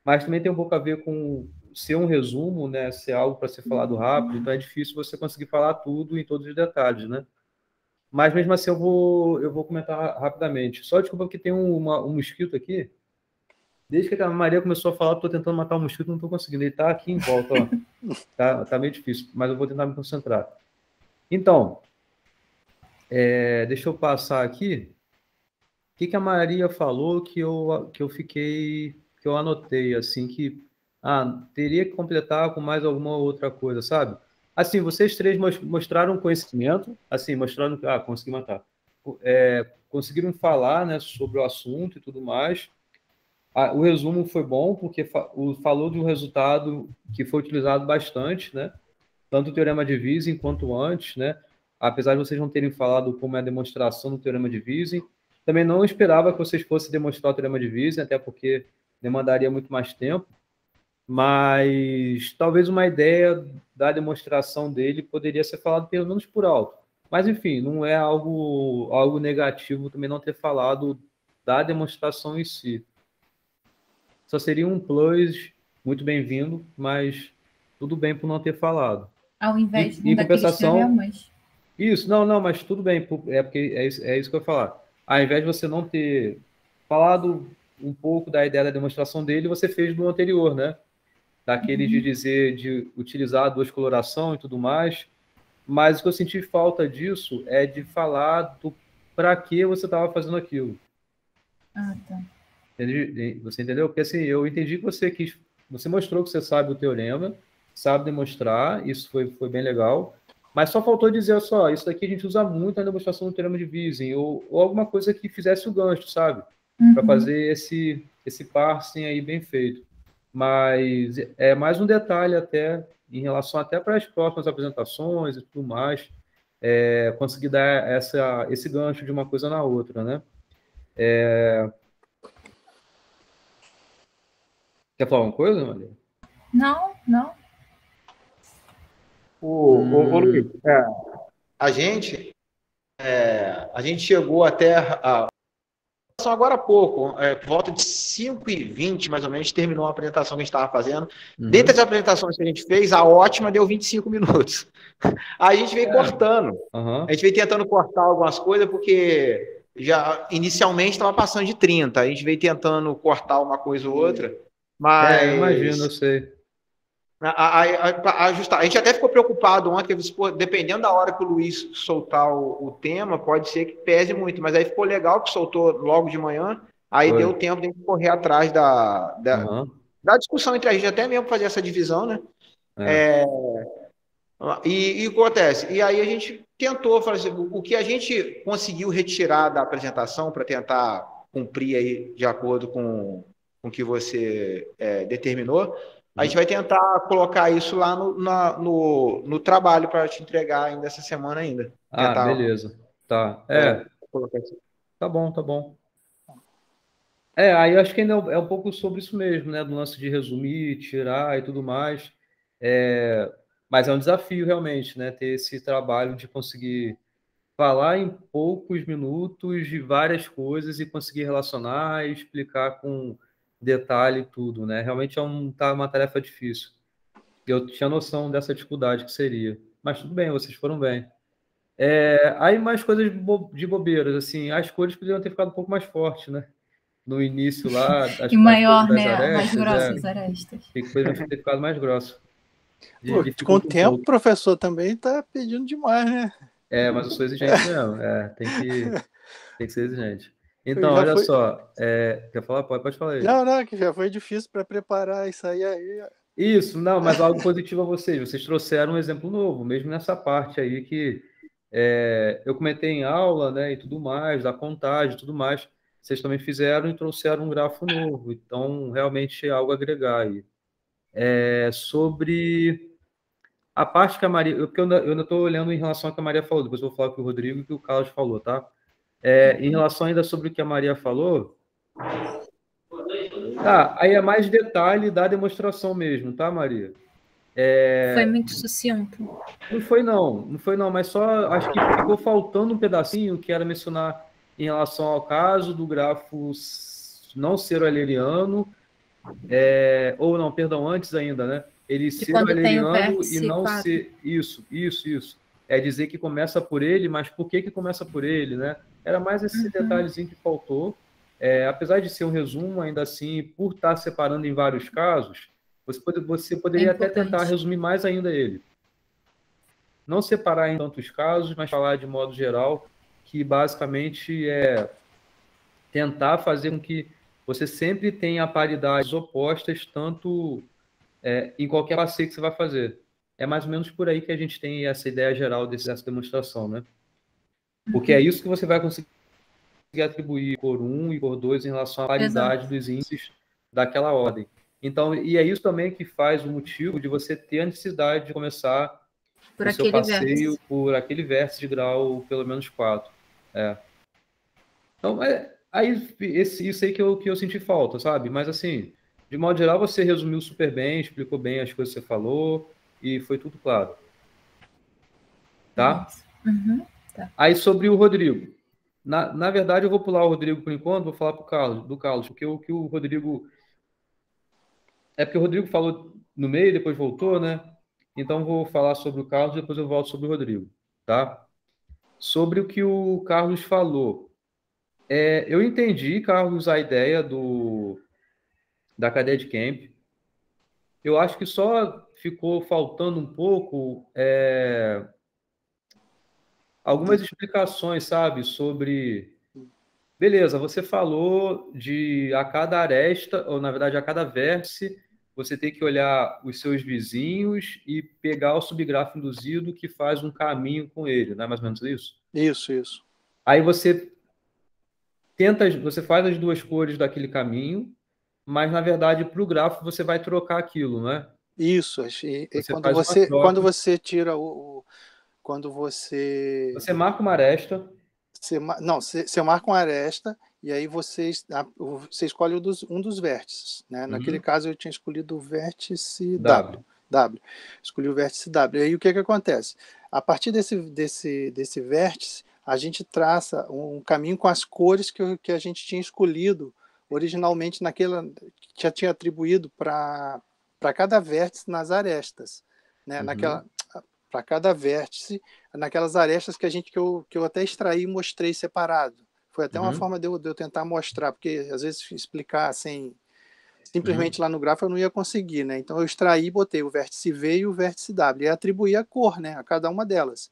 mas também tem um pouco a ver com ser um resumo, né? Ser algo para ser falado rápido, então é difícil você conseguir falar tudo em todos os detalhes, né? Mas mesmo assim eu vou comentar rapidamente. Só desculpa que tem um mosquito aqui. Desde que a Maria começou a falar, estou tentando matar o mosquito, não estou conseguindo. Ele está aqui em volta, ó. Tá meio difícil, mas eu vou tentar me concentrar. Então, deixa eu passar aqui. O que a Maria falou que eu fiquei, que eu anotei, assim, que teria que completar com mais alguma outra coisa, sabe? Assim, vocês três mostraram conhecimento, assim, mostraram que, consegui matar. Conseguiram falar, né, sobre o assunto e tudo mais. O resumo foi bom, porque falou de um resultado que foi utilizado bastante, né? Tanto o teorema de Wiesen quanto antes, né? Apesar de vocês não terem falado como é a demonstração do teorema de Wiesen, também não esperava que vocês fossem demonstrar o teorema de Wiesen, até porque demandaria muito mais tempo, mas talvez uma ideia da demonstração dele poderia ser falado pelo menos por alto. Mas, enfim, não é algo negativo também não ter falado da demonstração em si. Só seria um plus muito bem-vindo, mas tudo bem por não ter falado. Ao invés de em compensação, teoremas. Isso, não, mas tudo bem, porque é isso que eu ia falar. Ao invés de você não ter falado um pouco da ideia da demonstração dele, você fez do anterior, né? Daquele de utilizar a duas coloração e tudo mais. Mas o que eu senti falta disso é de falar do para que você estava fazendo aquilo. Ah, tá. Você entendeu? Porque assim, eu entendi que você mostrou que você sabe o teorema, sabe demonstrar, isso foi bem legal, mas só faltou dizer só, isso daqui a gente usa muito na demonstração do teorema de Wiesen, ou alguma coisa que fizesse o gancho, sabe? Para fazer esse parsing aí bem feito. Mas é mais um detalhe até, em relação até para as próximas apresentações e tudo mais, conseguir dar esse gancho de uma coisa na outra, né? Quer falar uma coisa, Maria? Não. Ô, Luiz, a gente chegou até agora há pouco, por volta de 5h20, mais ou menos, terminou a apresentação que a gente estava fazendo. Dentre as apresentações que a gente fez, a ótima deu 25 minutos. Aí a gente veio cortando. A gente veio tentando cortar algumas coisas, porque já inicialmente estava passando de 30. A gente veio tentando cortar uma coisa ou outra, mas... imagino, eu sei. Ajustar. A gente até ficou preocupado ontem, dependendo da hora que o Luiz soltar o tema, pode ser que pese muito, mas aí ficou legal que soltou logo de manhã, aí deu tempo de a gente correr atrás da discussão entre a gente, até mesmo fazer essa divisão, né? E o que acontece? E aí a gente tentou fazer o que a gente conseguiu retirar da apresentação para tentar cumprir aí de acordo com o que você determinou. A gente vai tentar colocar isso lá no trabalho para te entregar ainda essa semana ainda. Beleza. Tá. Tá bom. Aí eu acho que ainda é um pouco sobre isso mesmo, né? Do lance de resumir, tirar e tudo mais. Mas é um desafio realmente, né? Ter esse trabalho de conseguir falar em poucos minutos de várias coisas e conseguir relacionar e explicar com detalhe tudo, né? Realmente tá uma tarefa difícil. Eu tinha noção dessa dificuldade que seria. Mas tudo bem, vocês foram bem. Aí mais coisas de bobeiras, assim, as cores poderiam ter ficado um pouco mais fortes, né? No início lá... E maior, né? Mais grossas arestas. Poderiam ter ficado mais grosso. Com o tempo, o professor também está pedindo demais, né? Mas eu sou exigente mesmo. Tem que ser exigente. Então, olha só, quer falar? Pode falar aí. Não, que já foi difícil para preparar isso aí. Isso, não, mas algo positivo a vocês. Vocês trouxeram um exemplo novo, mesmo nessa parte aí que eu comentei em aula, né, e tudo mais, da contagem e tudo mais. Vocês também fizeram e trouxeram um grafo novo. Então, realmente é algo a agregar aí. Sobre a parte que a Maria... Porque eu ainda estou olhando em relação ao que a Maria falou, depois eu vou falar com o Rodrigo e o que o Carlos falou, tá? Em relação ainda sobre o que a Maria falou... aí é mais detalhe da demonstração mesmo, tá, Maria? Foi muito sucinto. Não foi não, mas só acho que ficou faltando um pedacinho que era mencionar em relação ao caso do grafo não ser euleriano, ou não, perdão, antes ainda, né? Ele ser euleriano e não 4. Ser... Isso. É dizer que começa por ele, mas por que começa por ele, né? Era mais esse detalhezinho que faltou. Apesar de ser um resumo, ainda assim, por estar separando em vários casos, você poderia até tentar resumir mais ainda ele. Não separar em tantos casos, mas falar de modo geral, que basicamente é tentar fazer com que você sempre tenha paridades opostas, tanto em qualquer passeio que você vai fazer. É mais ou menos por aí que a gente tem essa ideia geral dessa demonstração, né? Porque é isso que você vai conseguir atribuir cor 1 e cor 2 em relação à paridade dos índices daquela ordem. Então, e é isso também que faz o motivo de você ter a necessidade de começar por o seu passeio por aquele vértice de grau pelo menos 4. Então, aí isso aí que eu senti falta, sabe? Mas, assim, de modo geral, você resumiu super bem, explicou bem as coisas que você falou e foi tudo claro. Tá? Tá. Aí, sobre o Rodrigo. Na verdade, eu vou pular o Rodrigo por enquanto, vou falar do Carlos, porque o que o Rodrigo... porque o Rodrigo falou no meio, depois voltou, né? Então, vou falar sobre o Carlos, depois eu volto sobre o Rodrigo, tá? Sobre o que o Carlos falou. Eu entendi, Carlos, a ideia da cadeia de camp. Eu acho que só ficou faltando um pouco algumas explicações, sabe, sobre... Beleza, você falou de a cada aresta, ou na verdade a cada vértice, você tem que olhar os seus vizinhos e pegar o subgrafo induzido que faz um caminho com ele, não é mais ou menos isso? Isso. Aí você faz as duas cores daquele caminho, mas na verdade para o grafo você vai trocar aquilo, não é? Isso. Quando você tira quando você marca uma aresta. Você marca uma aresta e aí você escolhe um dos vértices, né? Naquele caso eu tinha escolhido o vértice W. Escolhi o vértice W. E aí o que acontece? A partir desse vértice, a gente traça um caminho com as cores que a gente tinha escolhido originalmente que já tinha atribuído para cada vértice nas arestas, né? Para cada vértice, naquelas arestas que eu até extraí e mostrei separado. Foi até uma forma de eu tentar mostrar, porque às vezes explicar assim, simplesmente lá no gráfico eu não ia conseguir, né? Então eu extraí e botei o vértice V e o vértice W, e atribuí a cor, né, a cada uma delas.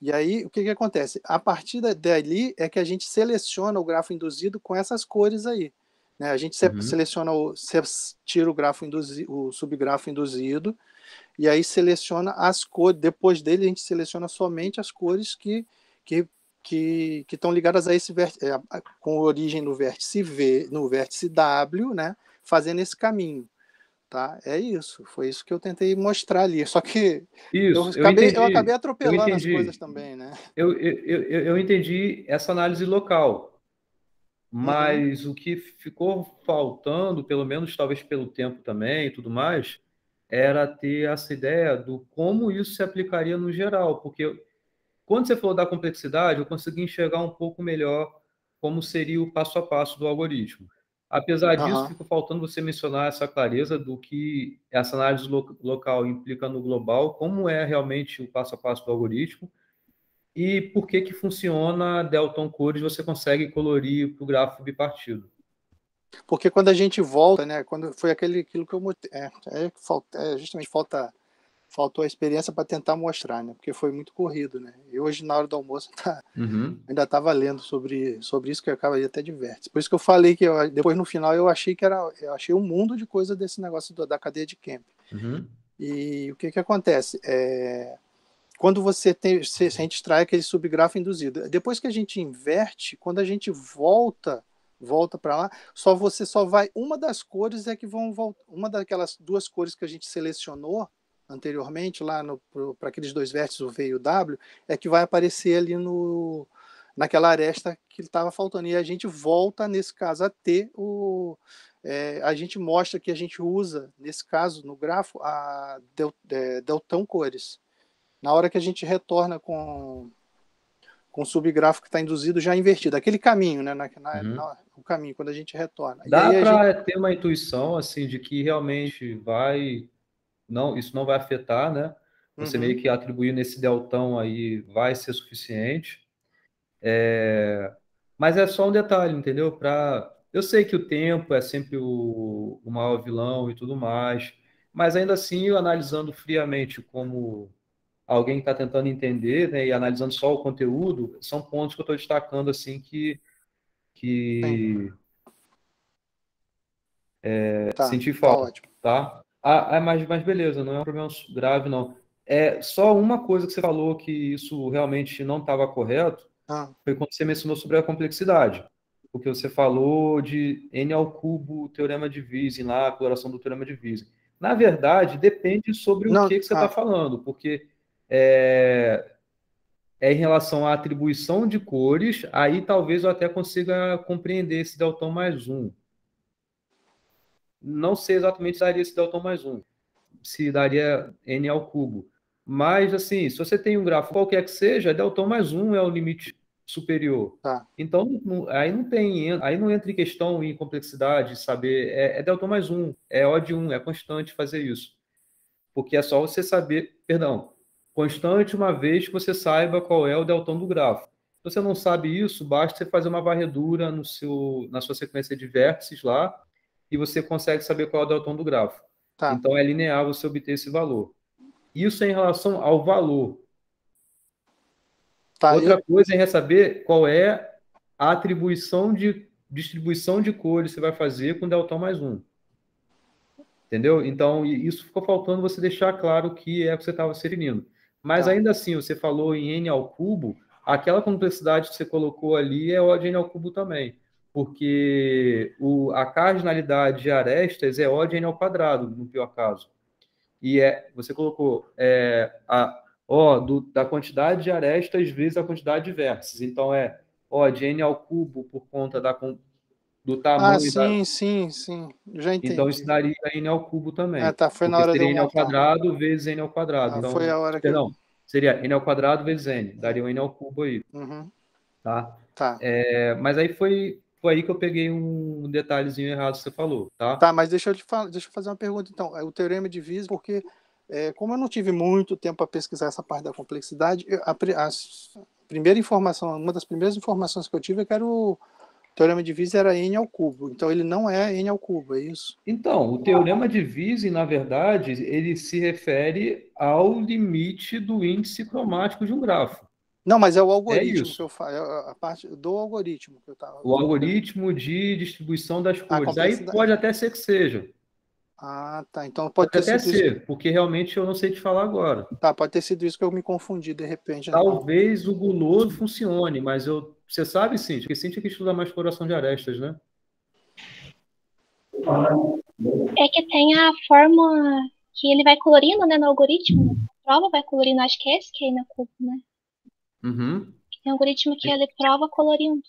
E aí, o que acontece? A partir dali é que a gente seleciona o grafo induzido com essas cores aí. Né? A gente seleciona, tira o subgrafo induzido, e aí seleciona as cores. Depois dele, a gente seleciona somente as cores que estão ligadas a esse vértice, com origem no vértice V, no vértice W, né? Fazendo esse caminho. Tá? É isso. Foi isso que eu tentei mostrar ali. Só que eu acabei atropelando as coisas também, né? Eu entendi essa análise local. Mas o que ficou faltando, pelo menos talvez pelo tempo também e tudo mais, era ter essa ideia do como isso se aplicaria no geral. Porque quando você falou da complexidade, eu consegui enxergar um pouco melhor como seria o passo a passo do algoritmo. Apesar disso, ficou faltando você mencionar essa clareza do que essa análise local implica no global, como é realmente o passo a passo do algoritmo e por que funciona Delton Cores, você consegue colorir para o gráfico bipartido. Porque quando a gente volta, né, quando foi aquilo que eu justamente falta faltou a experiência para tentar mostrar, né? Porque foi muito corrido, né? E hoje, na hora do almoço, ainda estava lendo sobre isso, que eu acabei até de vértice. Por isso que eu falei que depois, no final, eu achei um mundo de coisa desse negócio da cadeia de Kemp. E o que acontece? Quando se a gente extrai aquele subgrafo induzido, depois que a gente inverte, quando a gente volta para lá, você só vai, uma das cores é que vão voltar, uma daquelas duas cores que a gente selecionou anteriormente lá para aqueles dois vértices, o V e o W, é que vai aparecer ali naquela aresta que estava faltando, e a gente volta nesse caso a ter a gente mostra que a gente usa, nesse caso, no grafo, a deltão cores. Na hora que a gente retorna com o subgráfico que está induzido já invertido, aquele caminho, né? O caminho, quando a gente retorna. Dá para ter uma intuição assim de que realmente isso não vai afetar, né? Você meio que atribuir nesse deltão aí vai ser suficiente. Mas é só um detalhe, entendeu? Eu sei que o tempo é sempre o maior vilão e tudo mais, mas ainda assim, eu analisando friamente como alguém que está tentando entender, né, e analisando só o conteúdo, são pontos que eu estou destacando assim que senti falta, ótimo. tá? Mas beleza, não é um problema grave, não. É só uma coisa que você falou que isso realmente não estava correto, foi quando você mencionou sobre a complexidade. Porque você falou de n ao cubo, teorema de Wisen, lá, a coloração do teorema de Wisen. Na verdade, depende sobre o que você está falando, porque é em relação à atribuição de cores, aí talvez eu até consiga compreender esse deltão mais 1. Não sei exatamente se daria esse deltão mais 1, se daria n ao cubo. Mas, assim, se você tem um grafo qualquer que seja, deltão mais 1 é o limite superior. Então, aí não entra em questão em complexidade, saber, é deltão mais 1, é O de 1, é constante fazer isso. Porque é só você saber, constante uma vez que você saiba qual é o deltão do grafo. Se você não sabe isso, basta você fazer uma varredura na sua sequência de vértices lá e você consegue saber qual é o deltão do grafo. Então é linear você obter esse valor. Isso é em relação ao valor. Outra coisa é saber qual é a distribuição de cores que você vai fazer com deltão mais 1. Entendeu? Então, isso ficou faltando você deixar claro o que é que você estava se referindo. Mas ainda assim, você falou em n ao cubo, aquela complexidade que você colocou ali é O de n ao cubo também. Porque a cardinalidade de arestas é O de n ao quadrado, no pior caso. E você colocou da quantidade de arestas vezes a quantidade de vértices. Então, O de n ao cubo por conta do tamanho. Sim. Já entendi. Então, isso daria n ao cubo também. Foi na hora seria de n ao quadrado vezes n ao quadrado. Então, foi a hora que seria n ao quadrado vezes n. Daria um n ao cubo aí. Tá? Mas aí foi aí que eu peguei um detalhezinho errado que você falou, tá? Mas deixa eu fazer uma pergunta, então. O teorema de Wisen, porque como eu não tive muito tempo para pesquisar essa parte da complexidade, primeira informação, uma das primeiras informações que eu tive é que era o teorema de Wisen era n ao cubo. Então ele não é n ao cubo, é isso? Então, o teorema de Wisen, na verdade, ele se refere ao limite do índice cromático de um grafo. Não, mas é o algoritmo que eu falo, a parte do algoritmo que eu estava. O algoritmo de distribuição das cores. Aí pode até ser que seja. Então pode ter até sido ser, porque realmente eu não sei te falar agora. Pode ter sido isso que eu me confundi de repente. Talvez o guloso funcione, mas você sabe, Cíntia, porque Cíntia que estuda mais coloração de arestas, né? É que tem a fórmula que ele vai colorindo, né, no algoritmo. A prova vai colorindo, acho que é esse que é aí na cubo, né? Tem um algoritmo que ele prova colorindo.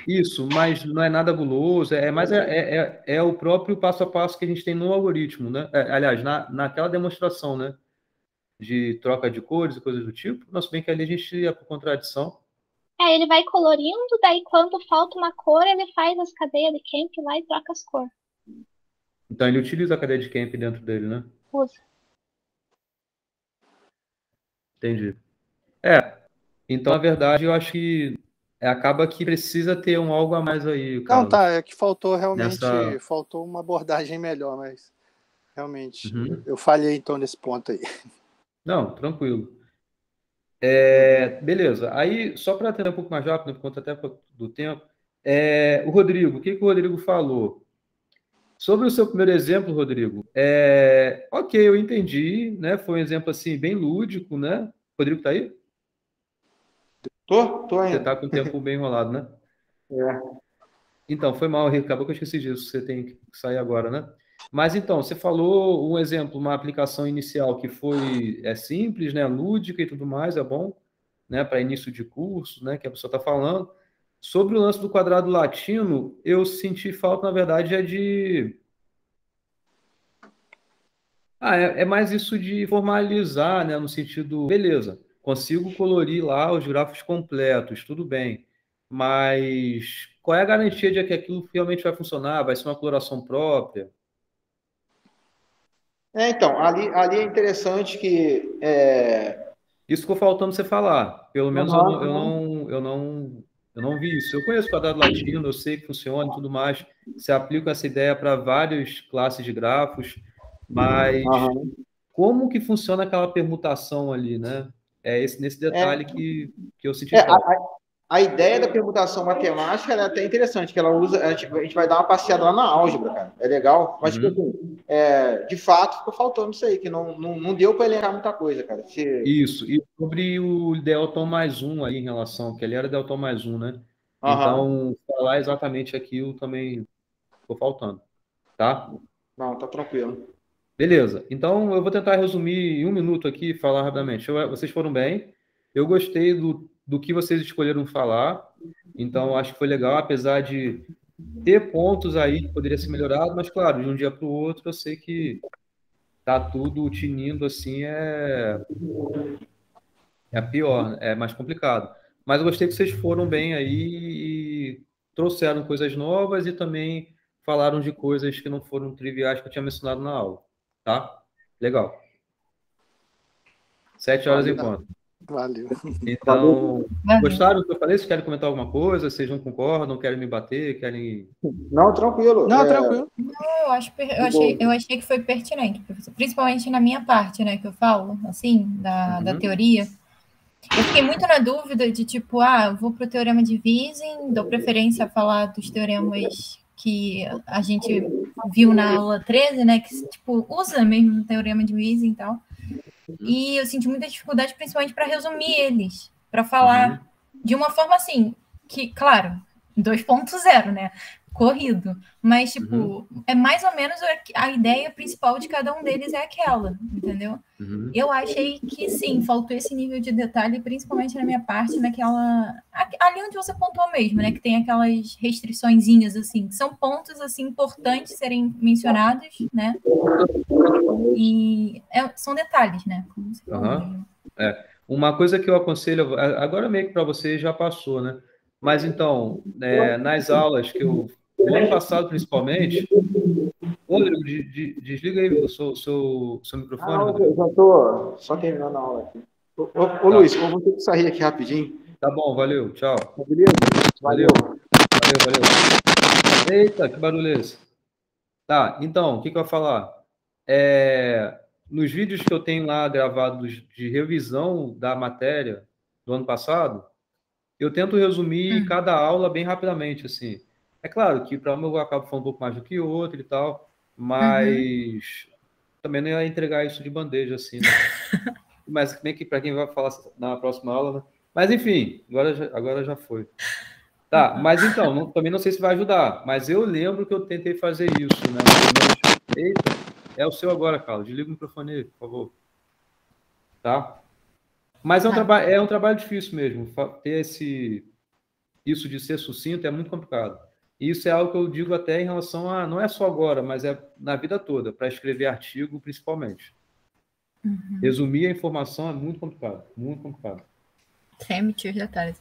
Isso, mas não é nada guloso, é o próprio passo a passo que a gente tem no algoritmo, né? Aliás, naquela demonstração, né? De troca de cores e coisas do tipo. Nossa, bem que ali a gente ia por contradição. Ele vai colorindo, daí quando falta uma cor, ele faz as cadeias de Kemp lá e troca as cores. Então ele utiliza a cadeia de Kemp dentro dele, né? Usa. Entendi. Então, na verdade, eu acho que acaba que precisa ter algo a mais aí, Carlos. Não, é que faltou realmente, faltou uma abordagem melhor, mas Realmente. Eu falhei, então, nesse ponto aí. Não, tranquilo. Beleza. Aí, só para ter um pouco mais rápido, por conta até do tempo, o Rodrigo, o que o Rodrigo falou? Sobre o seu primeiro exemplo, Rodrigo, ok, eu entendi, né? Foi um exemplo assim bem lúdico, né? Rodrigo tá aí? Tô Você ainda. tá com o tempo bem enrolado, né? Então, foi mal, acabou que eu esqueci disso, você tem que sair agora, né? Mas então, você falou um exemplo, uma aplicação inicial que foi simples, né? Lúdica e tudo mais, é bom, né? Para início de curso, né? Que a pessoa está falando. Sobre o lance do quadrado latino, eu senti falta, na verdade, é mais isso de formalizar, né? No sentido, beleza, consigo colorir lá os grafos completos, tudo bem. Mas qual é a garantia de que aquilo realmente vai funcionar? Vai ser uma coloração própria? Então, ali é interessante que... Isso ficou faltando você falar. Pelo menos Uhum. eu não vi isso. Eu conheço o quadrado latino, eu sei que funciona e tudo mais. Você aplica essa ideia para várias classes de grafos, mas como que funciona aquela permutação ali, né? Nesse detalhe que eu senti falta. A ideia da permutação matemática ela é até interessante, que ela usa, a gente vai dar uma passeada lá na álgebra, cara. É legal, mas tipo assim, de fato ficou faltando isso aí, que não deu para elencar muita coisa, cara. Isso, e sobre o Delton mais um aí em relação, que ele era Delton mais um, né? Então, falar exatamente aquilo também ficou faltando, tá? Não, tá tranquilo. Beleza, então eu vou tentar resumir em um minuto aqui e falar rapidamente. Vocês foram bem, eu gostei do que vocês escolheram falar, então acho que foi legal, apesar de ter pontos aí que poderia ser melhorado, mas claro, de um dia para o outro eu sei que tá tudo tinindo assim, é pior, é mais complicado. Mas eu gostei que vocês foram bem aí e trouxeram coisas novas e também falaram de coisas que não foram triviais que eu tinha mencionado na aula, tá? Legal. 7 horas em ponto. Valeu. Então, gostaram do que eu falei? Vocês querem comentar alguma coisa? Vocês não concordam? Querem me bater? Querem... Não, tranquilo. Não, tranquilo. Não, eu achei que foi pertinente, professor. Principalmente na minha parte, né, que eu falo, assim, da teoria. Eu fiquei muito na dúvida de, tipo, eu vou para o teorema de Wiesen, dou preferência a falar dos teoremas que a gente viu na aula 13, né, que, tipo, usa mesmo o teorema de Wiesen e tal. E eu senti muita dificuldade, principalmente para resumir eles, para falar de uma forma assim, que, claro, 2.0, né? Corrido. Mas, tipo, é mais ou menos a ideia principal de cada um deles é aquela, entendeu? Eu achei que sim, faltou esse nível de detalhe, principalmente na minha parte, naquela. Ali onde você pontuou mesmo, né? Que tem aquelas restriçõezinhas, assim, que são pontos assim, importantes serem mencionados, né? E são detalhes, né? Como você falou. Uma coisa que eu aconselho, agora meio que para você já passou, né? Mas então, nas aulas que eu. No ano passado, principalmente. Rodrigo, desliga aí o seu microfone. Eu já estou só terminando a aula aqui. Ô Luiz, eu vou ter que sair aqui rapidinho. Tá bom, valeu, tchau. Beleza? Valeu. Eita, que barulho é esse? Tá, então, o que eu ia falar? Nos vídeos que eu tenho lá gravados de revisão da matéria do ano passado, eu tento resumir cada aula bem rapidamente, assim. É claro que para mim eu acabo falando um pouco mais do que o outro e tal, mas também não ia entregar isso de bandeja, assim, né? Mas meio que para quem vai falar na próxima aula, né? Mas enfim, agora já foi. Tá, mas então, também não sei se vai ajudar, mas eu lembro que eu tentei fazer isso, né? Eita, é o seu agora, Carlos. Desliga o microfone aí, por favor. Tá? Mas é um trabalho difícil mesmo. Ter isso de ser sucinto é muito complicado. E isso é algo que eu digo até em relação a... Não é só agora, mas é na vida toda, para escrever artigo, principalmente. Resumir a informação é muito complicado. Muito complicado. Sem emitir os detalhes,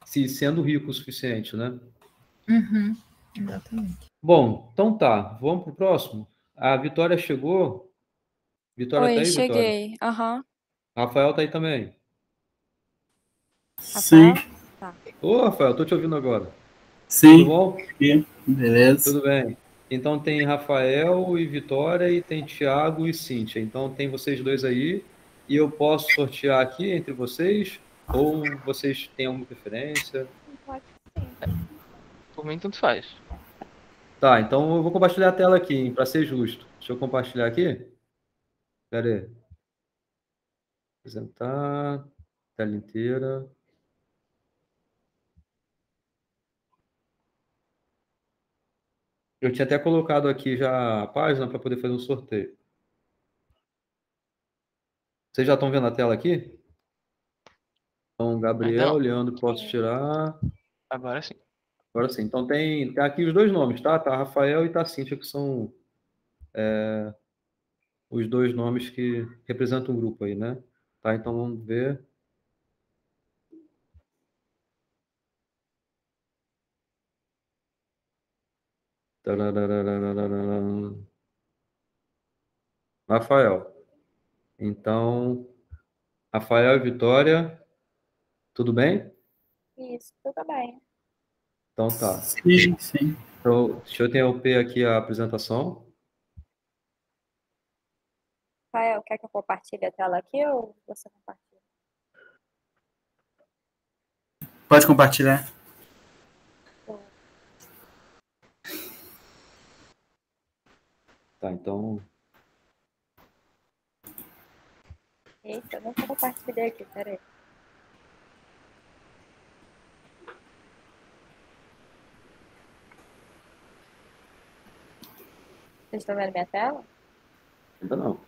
Se sendo rico o suficiente, né? Exatamente. Bom, então tá. Vamos pro próximo? A Vitória chegou. Vitória tá aí, cheguei. Vitória? Rafael tá aí também. Sim. Ô, Rafael, tô te ouvindo agora. Sim. Tudo bom? Beleza. Tudo bem. Então tem Rafael e Vitória e tem Thiago e Cíntia. Então tem vocês dois aí e eu posso sortear aqui entre vocês ou vocês têm alguma preferência? Pode ser. Por mim, tanto faz. Tá, então eu vou compartilhar a tela aqui, para ser justo. Deixa eu compartilhar aqui. Espera aí. Apresentar, tela inteira. Eu tinha até colocado aqui já a página para poder fazer um sorteio. Vocês já estão vendo a tela aqui? Então, Gabriel, Não. Leandro, posso tirar. Agora sim. Agora sim. Então tem aqui os dois nomes, tá? Tá Rafael e tá Cíntia, que são os dois nomes que representam o grupo aí, né? Tá, então vamos ver. Tarararararararam. Rafael. Então, Rafael e Vitória, tudo bem? Isso, tudo bem. Então tá. Sim, sim. Então, deixa eu interromper aqui a apresentação. Rafael, quer que eu compartilhe a tela aqui ou você compartilha? Pode compartilhar. Tá, então. Eita, eu nunca compartilhei aqui, peraí. Vocês estão vendo minha tela? Ainda não.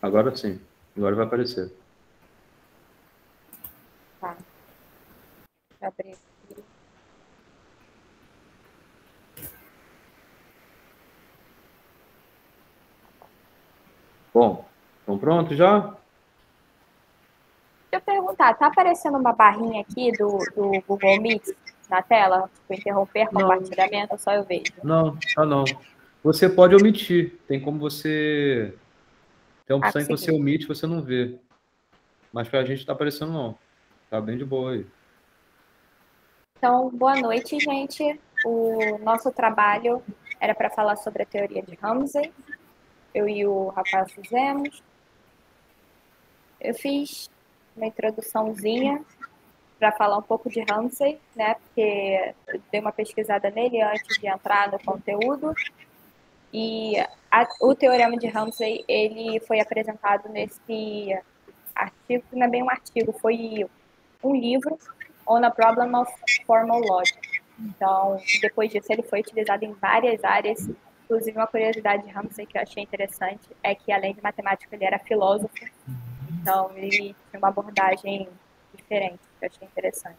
Agora sim. Agora vai aparecer. Tá. Deixa eu abrir aqui. Bom, estão prontos já? Deixa eu perguntar, tá aparecendo uma barrinha aqui do Google Meet na tela? Tipo, interromper compartilhamento, só eu vejo. Não, tá não. Você pode omitir. Tem como você. Tem a opção em que você omite, você não vê. Mas pra gente tá aparecendo não. Tá bem de boa aí. Então, boa noite, gente. O nosso trabalho era para falar sobre a teoria de Ramsey. Eu e o Rafael fizemos. Eu fiz uma introduçãozinha para falar um pouco de Ramsey, né? Porque eu dei uma pesquisada nele antes de entrar no conteúdo. E o teorema de Ramsey, ele foi apresentado nesse artigo, não é bem um artigo, foi um livro, On a Problem of Formal Logic. Então, depois disso, ele foi utilizado em várias áreas. Inclusive, uma curiosidade de Ramsey que eu achei interessante é que, além de matemático, ele era filósofo. Então, ele tinha uma abordagem diferente, que eu achei interessante.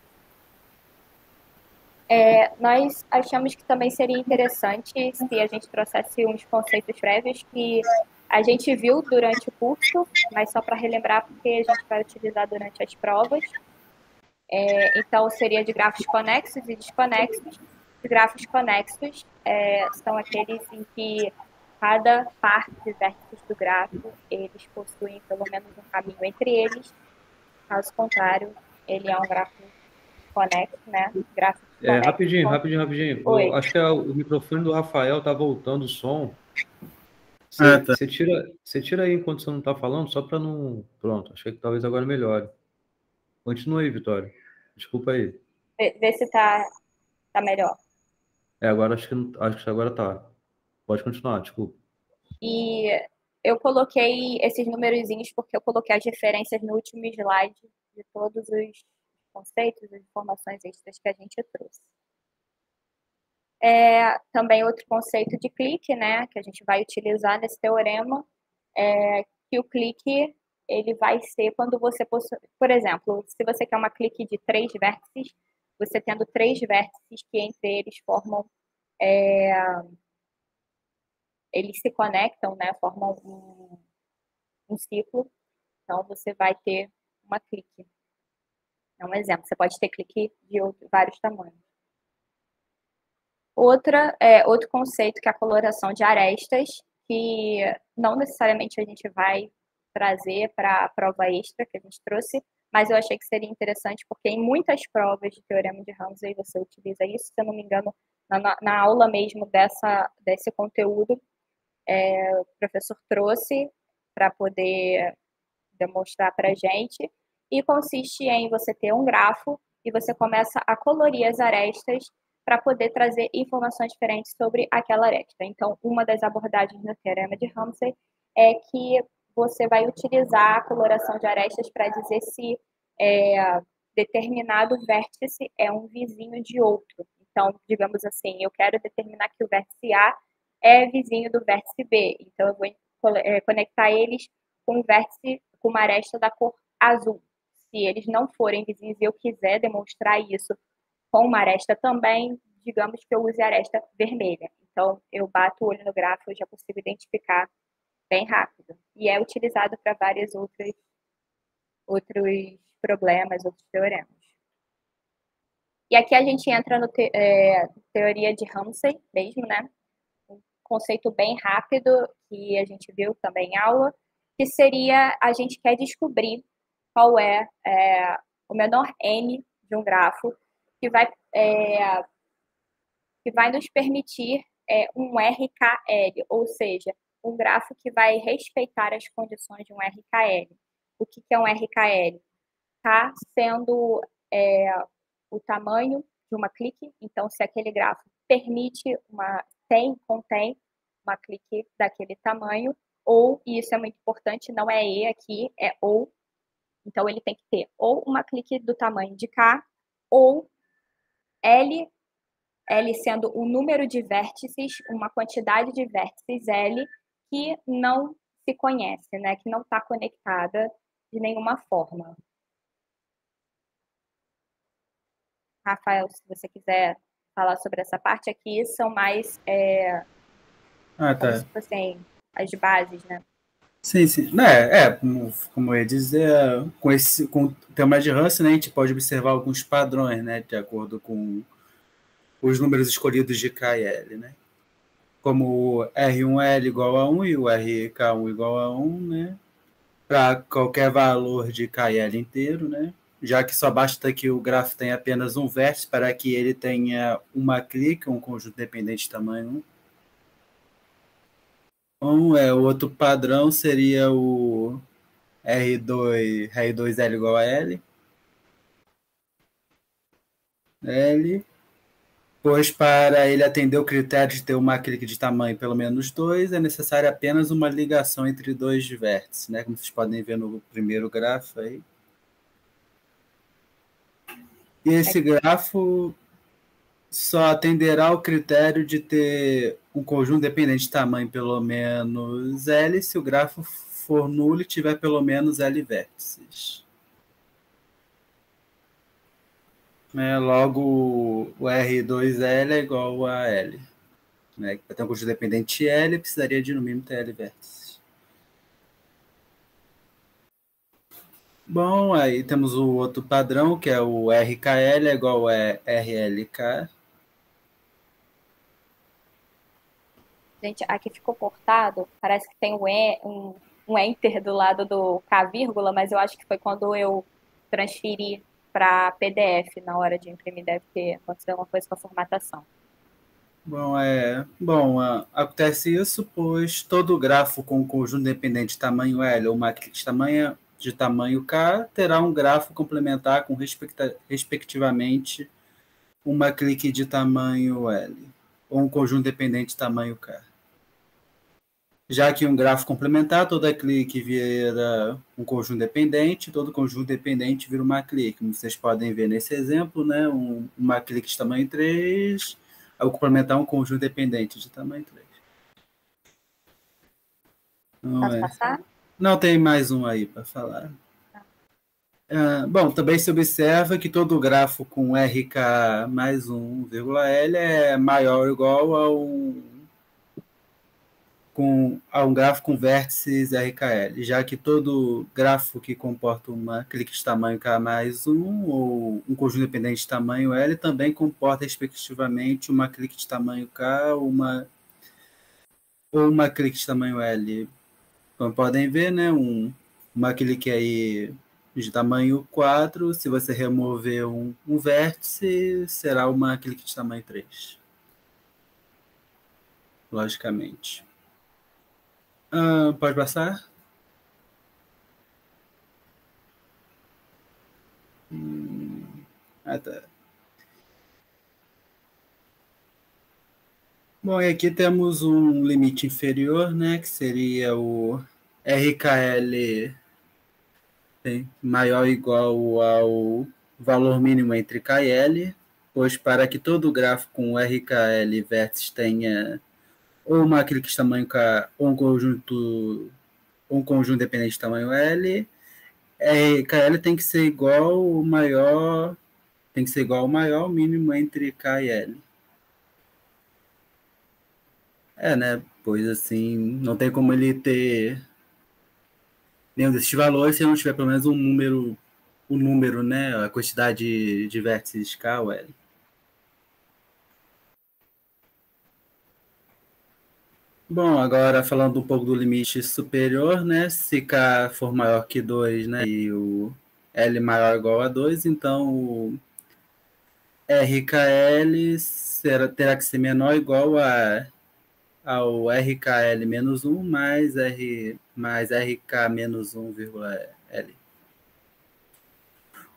Nós achamos que também seria interessante se a gente trouxesse uns conceitos prévios que a gente viu durante o curso, mas só para relembrar, porque a gente vai utilizar durante as provas. Então, seria de grafos conexos e desconexos. Os grafos conexos são aqueles em que cada parte de vértices do grafo, eles possuem pelo menos um caminho entre eles. Caso contrário, ele é um grafo conexo, né? Grafo Rapidinho. Oi. Acho que o microfone do Rafael tá voltando o som. Tá. Você tira aí enquanto você não tá falando, só para não... Pronto, acho que talvez agora melhore. Continua aí, Vitória. Desculpa aí. Vê se tá melhor. Agora acho que agora tá. Pode continuar, desculpa. E eu coloquei esses numerozinhos porque eu coloquei as referências no último slide de todos os conceitos e informações extras que a gente trouxe. Também outro conceito de clique, né, que a gente vai utilizar nesse teorema, que o clique ele vai ser quando você possui, por exemplo, se você quer uma clique de 3 vértices, você tendo 3 vértices que entre eles formam, eles se conectam, né, formam um ciclo, então você vai ter uma clique. É um exemplo, você pode ter clique de vários tamanhos. Outro conceito que é a coloração de arestas, que não necessariamente a gente vai trazer para a prova extra que a gente trouxe, mas eu achei que seria interessante porque em muitas provas de teorema de Ramsey você utiliza isso, se eu não me engano, na aula mesmo desse conteúdo, o professor trouxe para poder demonstrar para a gente, e consiste em você ter um grafo e você começa a colorir as arestas para poder trazer informações diferentes sobre aquela aresta. Então, uma das abordagens do Teorema de Ramsay é que você vai utilizar a coloração de arestas para dizer se determinado vértice é um vizinho de outro. Então, digamos assim, eu quero determinar que o vértice A é vizinho do vértice B. Então, eu vou conectar eles com um vértice, com uma aresta da cor azul. Se eles não forem vizinhos e eu quiser demonstrar isso com uma aresta também, digamos que eu use a aresta vermelha. Então, eu bato o olho no gráfico e já consigo identificar bem rápido. E é utilizado para vários outros problemas, outros teoremas. E aqui a gente entra no teoria de Ramsay mesmo, né? Um conceito bem rápido que a gente viu também em aula, que seria a gente quer descobrir qual é o menor n de um grafo que vai nos permitir um RKL, ou seja, um grafo que vai respeitar as condições de um RKL. O que é um RKL? Está sendo o tamanho de uma clique, então se aquele grafo contém uma clique daquele tamanho, ou, e isso é muito importante, não é E aqui, é ou, então ele tem que ter ou uma clique do tamanho de K, ou L sendo o número de vértices, uma quantidade de vértices L que não se conhece, né, que não está conectada de nenhuma forma. Rafael, se você quiser falar sobre essa parte aqui, são mais como se fossem as bases, né? Sim, sim. Como eu ia dizer, com o tema de Ramsay, né, a gente pode observar alguns padrões, né, de acordo com os números escolhidos de K e L, né? Como o R1L igual a 1 e o RK1 igual a 1, né? Para qualquer valor de K e L inteiro, né? Já que só basta que o grafo tenha apenas um vértice para que ele tenha uma clique, um conjunto dependente de tamanho 1. O outro padrão seria o R2L igual a L. Pois para ele atender o critério de ter uma clique de tamanho pelo menos 2, é necessária apenas uma ligação entre dois vértices, né? Como vocês podem ver no primeiro grafo aí. E esse grafo só atenderá ao critério de ter um conjunto dependente de tamanho pelo menos L se o grafo for nulo e tiver pelo menos L vértices. Logo, o R2L é igual a L. Né? Para ter um conjunto dependente L, precisaria de no mínimo ter L vértices. Bom, aí temos o outro padrão, que é o RKL é igual a RLK. Gente, aqui ficou cortado, parece que tem um enter do lado do K vírgula, mas eu acho que foi quando eu transferi para PDF na hora de imprimir, deve ter acontecido alguma coisa com a formatação. Acontece isso, pois todo grafo com conjunto dependente de tamanho L ou uma clique de tamanho K terá um grafo complementar com, respectivamente, uma clique de tamanho L ou um conjunto dependente de tamanho K. Já que um grafo complementar, toda clique vira um conjunto dependente, todo conjunto dependente vira uma clique. Como vocês podem ver nesse exemplo, né? Uma clique de tamanho 3, ao complementar um conjunto dependente de tamanho 3. Posso passar? Não, tem mais um aí para falar. Também se observa que todo grafo com RK mais 1,L é maior ou igual a um grafo com vértices RKL, já que todo grafo que comporta uma clique de tamanho K mais 1 ou um conjunto dependente de tamanho L também comporta, respectivamente, uma clique de tamanho K ou uma clique de tamanho L. Como podem ver, né, uma clique aí de tamanho 4, se você remover um vértice, será uma clique de tamanho 3. logicamente. Pode passar? Tá. Bom, e aqui temos um limite inferior, né, que seria o RKL maior ou igual ao valor mínimo entre K e L, pois para que todo gráfico com RKL e vértices tenha ou uma matriz de tamanho K ou um conjunto dependente de tamanho L, RKL tem que ser igual ao maior mínimo entre K e L. Né? Pois assim, não tem como ele ter nenhum desses valores se não tiver pelo menos um número, né? A quantidade de vértices K ou L. Bom, agora falando um pouco do limite superior, né? Se K for maior que 2, né? E o L maior ou igual a 2, então o RKL terá que ser menor ou igual ao RKL menos 1 mais RK menos 1,L.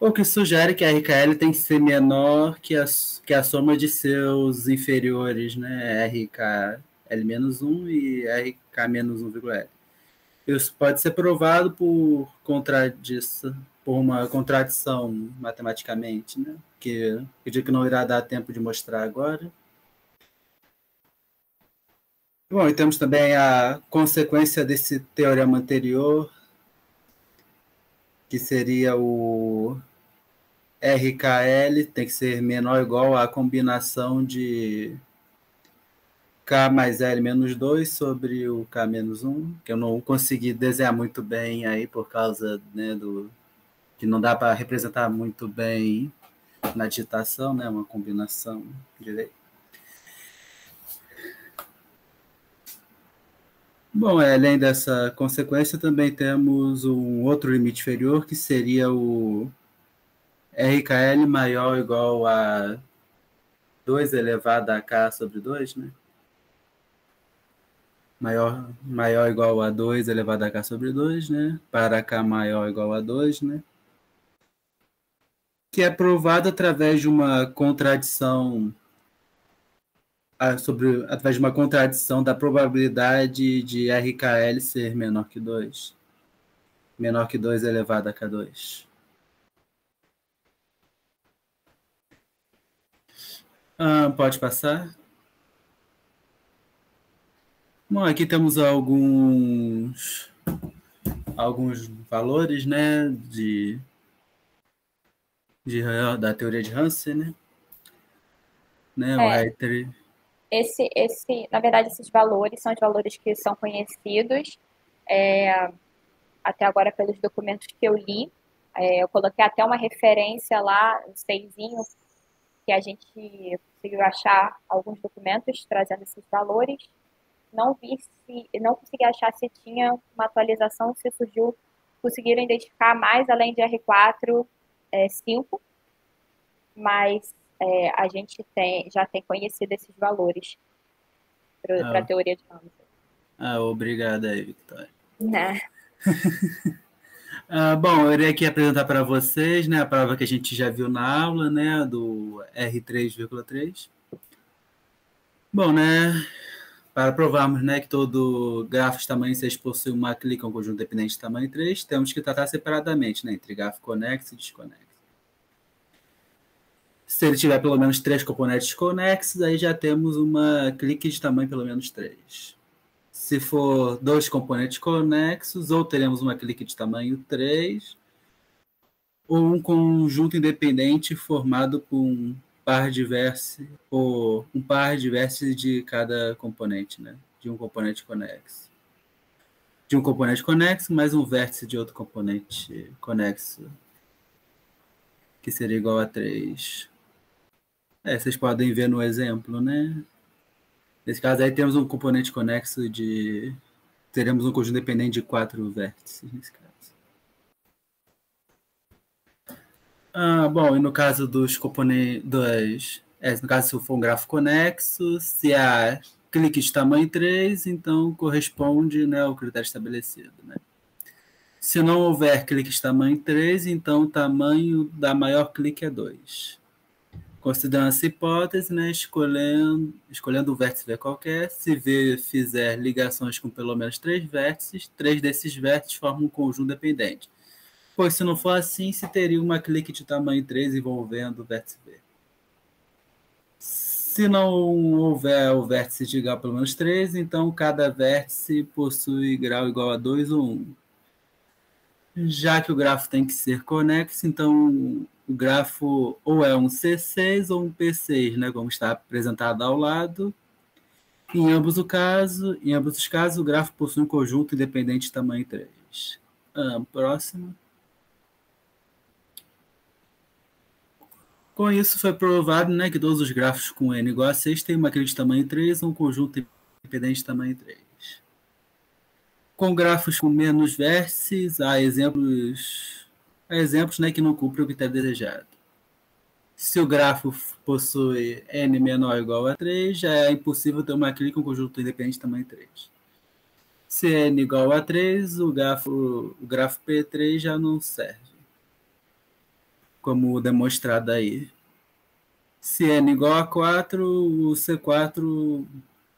O que sugere que a RKL tem que ser menor que a soma de seus inferiores, né? RKL menos 1 e RK menos 1,L. Isso pode ser provado por uma contradição matematicamente, né? Que eu digo que não irá dar tempo de mostrar agora. Bom, e temos também a consequência desse teorema anterior, que seria o RKL tem que ser menor ou igual à combinação de K mais L menos 2 sobre o K menos 1, que eu não consegui desenhar muito bem aí por causa, né, que não dá para representar muito bem na digitação, né, uma combinação direita. Bom, além dessa consequência, também temos um outro limite inferior, que seria o RKL maior ou igual a 2 elevado a K sobre 2, né? Maior ou igual a 2 elevado a K sobre 2, né? Para K maior ou igual a 2, né? Que é provado através de uma contradição da probabilidade de RKL ser menor que 2. Menor que 2 elevado a K2. Pode passar? Bom, aqui temos alguns valores, né, da teoria de Hansen, né? O Reiter. Na verdade, esses valores são os valores que são conhecidos até agora pelos documentos que eu li. Eu coloquei até uma referência lá, um seisinho, que a gente conseguiu achar alguns documentos trazendo esses valores. Não consegui achar se tinha uma atualização, se conseguiram identificar mais além de R4, 5, mas a gente já tem conhecido esses valores para a teoria de Hansen. Obrigado aí, Victoria. Né? Bom, eu irei aqui apresentar para vocês, né, a prova que a gente já viu na aula, né, do R3,3. Bom, né, para provarmos, né, que todo grafo de tamanho 6 possui uma clique, um conjunto dependente de tamanho 3, temos que tratar separadamente, né, entre grafo conexo e desconexo. Se ele tiver pelo menos 3 componentes conexos, aí já temos uma clique de tamanho pelo menos 3. Se for 2 componentes conexos, ou teremos uma clique de tamanho 3, ou um conjunto independente formado por um par de vértices de cada componente, né? De um componente conexo. De um componente conexo, mais um vértice de outro componente conexo, que seria igual a 3. Vocês podem ver no exemplo, né? Nesse caso aí temos um componente conexo teremos um conjunto dependente de 4 vértices, nesse caso. Bom, e no caso dos componentes... no caso, se for um grafo conexo, se a clique de tamanho 3, então corresponde, né, ao critério estabelecido, né? Se não houver clique de tamanho 3, então o tamanho da maior clique é 2. Considerando essa hipótese, né, escolhendo o vértice V qualquer, se V fizer ligações com pelo menos 3 vértices, 3 desses vértices formam um conjunto dependente. Pois se não for assim, se teria uma clique de tamanho 3 envolvendo o vértice V. Se não houver o vértice de grau pelo menos 3, então cada vértice possui grau igual a 2 ou 1. Já que o grafo tem que ser conexo, então o grafo ou é um C6 ou um P6, né, como está apresentado ao lado. Em ambos os casos, o grafo possui um conjunto independente de tamanho 3. Próximo. Com isso, foi provado, né, que todos os grafos com n igual a 6 têm uma clique de tamanho 3 ou um conjunto independente de tamanho 3. Com grafos com menos vértices, há exemplos, né, que não cumprem o critério desejado. Se o grafo possui n menor ou igual a 3, já é impossível ter uma clique com um conjunto independente de tamanho 3. Se n igual a 3, o grafo P3 já não serve, como demonstrado aí. Se n igual a 4, o C4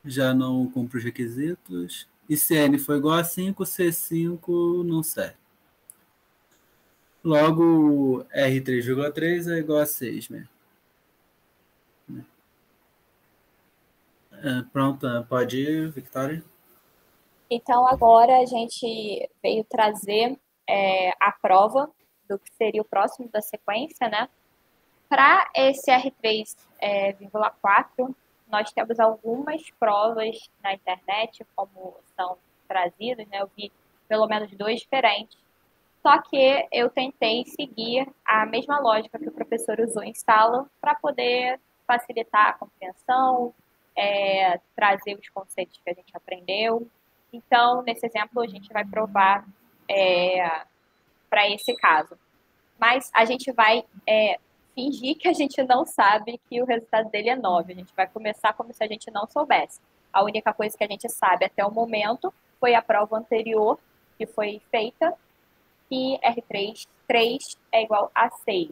já não cumpre os requisitos. E se n for igual a 5, o C5 não serve. Logo, R3,3 é igual a 6 mesmo. Pronto, pode ir, Victoria. Então, agora a gente veio trazer a prova do que seria o próximo da sequência, né? Para esse R3,4, nós temos algumas provas na internet, como são trazidas, né? Eu vi pelo menos 2 diferentes. Só que eu tentei seguir a mesma lógica que o professor usou em sala para poder facilitar a compreensão, trazer os conceitos que a gente aprendeu. Então, nesse exemplo, a gente vai provar para esse caso. Mas a gente vai fingir que a gente não sabe que o resultado dele é 9. A gente vai começar como se a gente não soubesse. A única coisa que a gente sabe até o momento foi a prova anterior que foi feita, que R3 é igual a 6.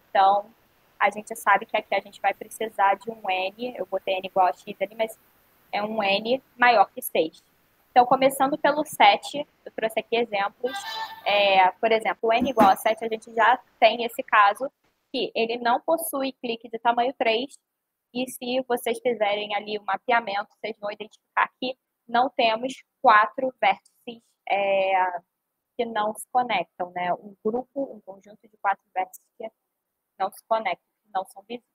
Então, a gente sabe que aqui a gente vai precisar de um N, eu botei N igual a X ali, mas é um N maior que 6. Então, começando pelo 7, eu trouxe aqui exemplos. Por exemplo, o N igual a 7, a gente já tem esse caso, que ele não possui clique de tamanho 3, e se vocês fizerem ali o mapeamento, vocês vão identificar que não temos 4 vértices que não se conectam, né? Um conjunto de 4 vértices que não se conectam, que não são visíveis.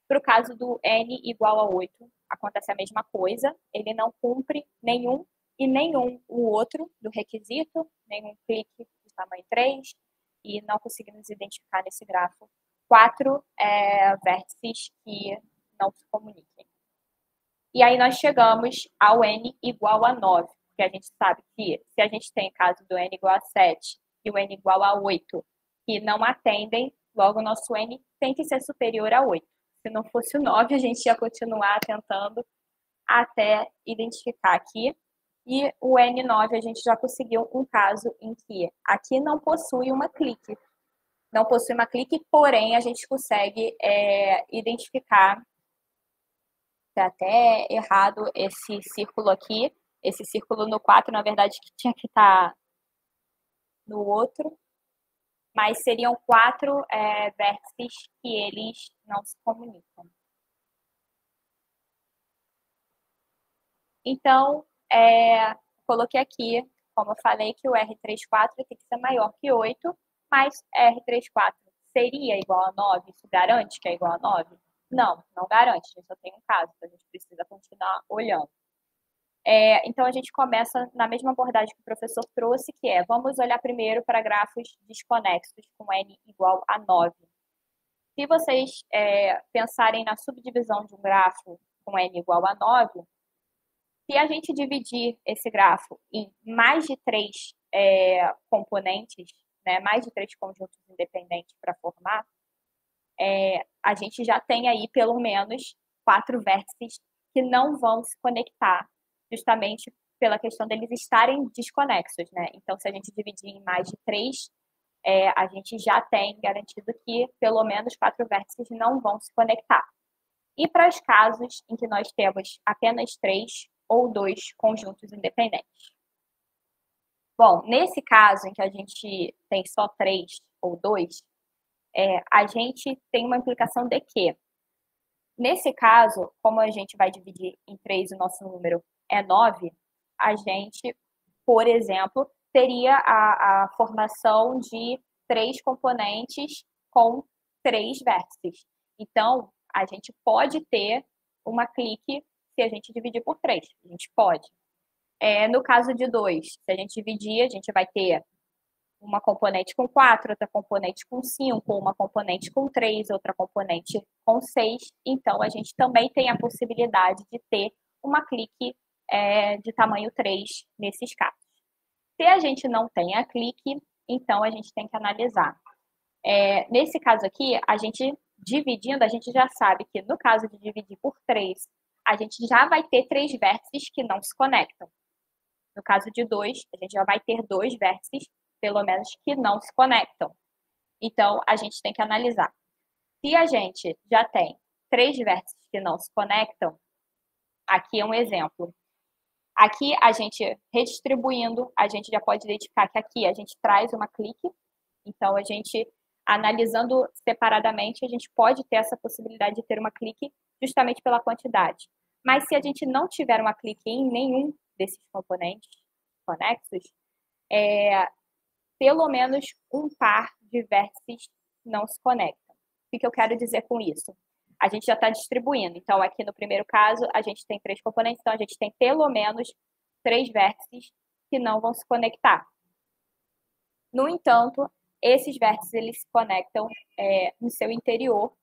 Para o caso do N igual a 8, acontece a mesma coisa, ele não cumpre nenhum o outro do requisito, nenhum clique de tamanho 3, e não conseguimos identificar nesse grafo 4 vértices que não se comuniquem. E aí nós chegamos ao N igual a 9, porque a gente sabe que se a gente tem caso do N igual a 7 e o N igual a 8, que não atendem, logo o nosso N tem que ser superior a 8. Se não fosse o 9, a gente ia continuar tentando até identificar aqui. E o N9 a gente já conseguiu um caso em que aqui não possui uma clique. Não possui uma clique, porém a gente consegue identificar. Está até errado esse círculo aqui. Esse círculo no 4, na verdade, que tinha que estar no outro. Mas seriam 4 vértices que eles não se comunicam. Então, coloquei aqui, como eu falei, que o R34 tem que ser maior que 8, mas R34 seria igual a 9? Isso garante que é igual a 9? Não, não garante, a gente só tem um caso, então a gente precisa continuar olhando. Então, a gente começa na mesma abordagem que o professor trouxe, que vamos olhar primeiro para grafos desconexos com N igual a 9. Se vocês pensarem na subdivisão de um grafo com N igual a 9, se a gente dividir esse grafo em mais de 3 componentes, né, mais de 3 conjuntos independentes para formar, a gente já tem aí pelo menos 4 vértices que não vão se conectar, justamente pela questão deles estarem desconexos, né? Então, se a gente dividir em mais de 3, a gente já tem garantido que pelo menos 4 vértices não vão se conectar. E para os casos em que nós temos apenas 3 ou 2 conjuntos independentes. Bom, nesse caso em que a gente tem só 3 ou 2, a gente tem uma implicação de que, nesse caso, como a gente vai dividir em 3 e o nosso número é 9, a gente, por exemplo, teria a formação de 3 componentes com 3 vértices. Então, a gente pode ter uma clique se a gente dividir por 3. A gente pode. No caso de 2, se a gente dividir, a gente vai ter uma componente com 4, outra componente com 5, uma componente com 3, outra componente com 6. Então, a gente também tem a possibilidade de ter uma clique de tamanho 3 nesses casos. Se a gente não tem a clique, então a gente tem que analisar. Nesse caso aqui, a gente dividindo, a gente já sabe que no caso de dividir por 3, a gente já vai ter 3 vértices que não se conectam. No caso de 2, a gente já vai ter 2 vértices, pelo menos, que não se conectam. Então, a gente tem que analisar. Se a gente já tem 3 vértices que não se conectam, aqui é um exemplo. Aqui, a gente redistribuindo, a gente já pode identificar que aqui a gente traz uma clique. Então, a gente, analisando separadamente, a gente pode ter essa possibilidade de ter uma clique justamente pela quantidade. Mas se a gente não tiver uma clique em nenhum desses componentes conexos, pelo menos um par de vértices não se conectam. O que eu quero dizer com isso? A gente já está distribuindo. Então, aqui no primeiro caso, a gente tem 3 componentes, então a gente tem pelo menos 3 vértices que não vão se conectar. No entanto, esses vértices eles se conectam no seu interior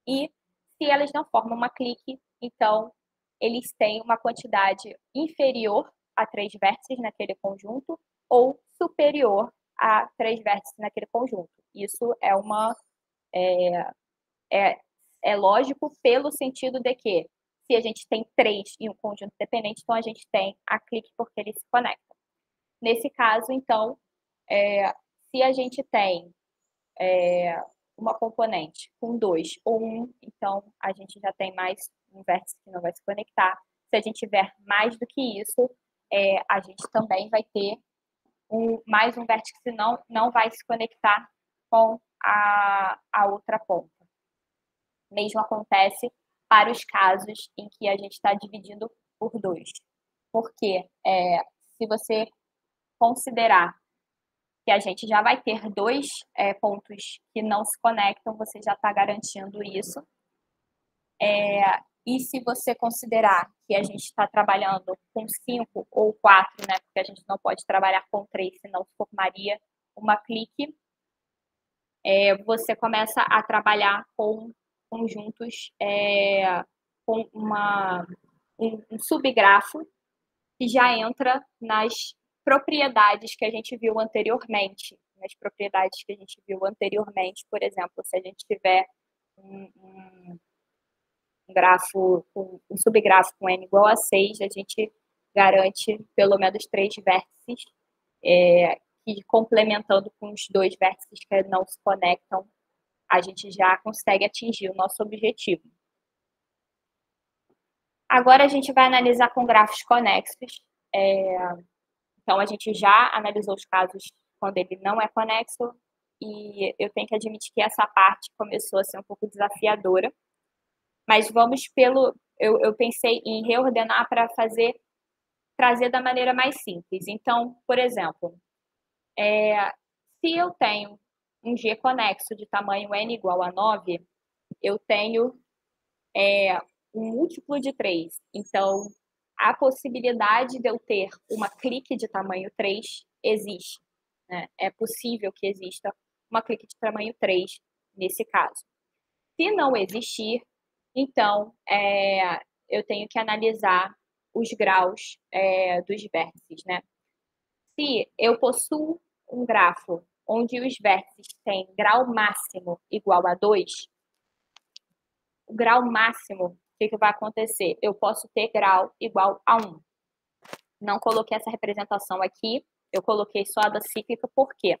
e, se elas não formam uma clique, então eles têm uma quantidade inferior a 3 vértices naquele conjunto ou superior a 3 vértices naquele conjunto. Isso é lógico pelo sentido de que, se a gente tem 3 em um conjunto dependente, então a gente tem a clique porque eles se conectam. Nesse caso, então, se a gente tem uma componente com 2 ou 1, então a gente já tem mais um vértice que não vai se conectar. Se a gente tiver mais do que isso, a gente também vai ter mais um vértice que não vai se conectar com a outra ponta. Mesmo acontece para os casos em que a gente está dividindo por 2. Porque se você considerar que a gente já vai ter 2 pontos que não se conectam, você já está garantindo isso. E se você considerar que a gente está trabalhando com 5 ou 4, né, porque a gente não pode trabalhar com 3, senão formaria uma clique, você começa a trabalhar com conjuntos com um subgrafo que já entra nas propriedades que a gente viu anteriormente. Nas propriedades que a gente viu anteriormente, por exemplo, se a gente tiver um grafo, um subgrafo com n igual a 6, a gente garante pelo menos 3 vértices, e complementando com os 2 vértices que não se conectam, a gente já consegue atingir o nosso objetivo. Agora a gente vai analisar com grafos conexos. Então, a gente já analisou os casos quando ele não é conexo, e eu tenho que admitir que essa parte começou a ser um pouco desafiadora. Mas vamos eu pensei em reordenar para trazer da maneira mais simples. Então, por exemplo, se eu tenho um G conexo de tamanho n igual a 9, eu tenho um múltiplo de 3. Então, a possibilidade de eu ter uma clique de tamanho 3 existe. Né? É possível que exista uma clique de tamanho 3 nesse caso. Se não existir, então, eu tenho que analisar os graus dos vértices. Né? Se eu possuo um grafo onde os vértices têm grau máximo igual a 2, o grau máximo que vai acontecer? Eu posso ter grau igual a 1. Não coloquei essa representação aqui, eu coloquei só a da cíclica, por quê?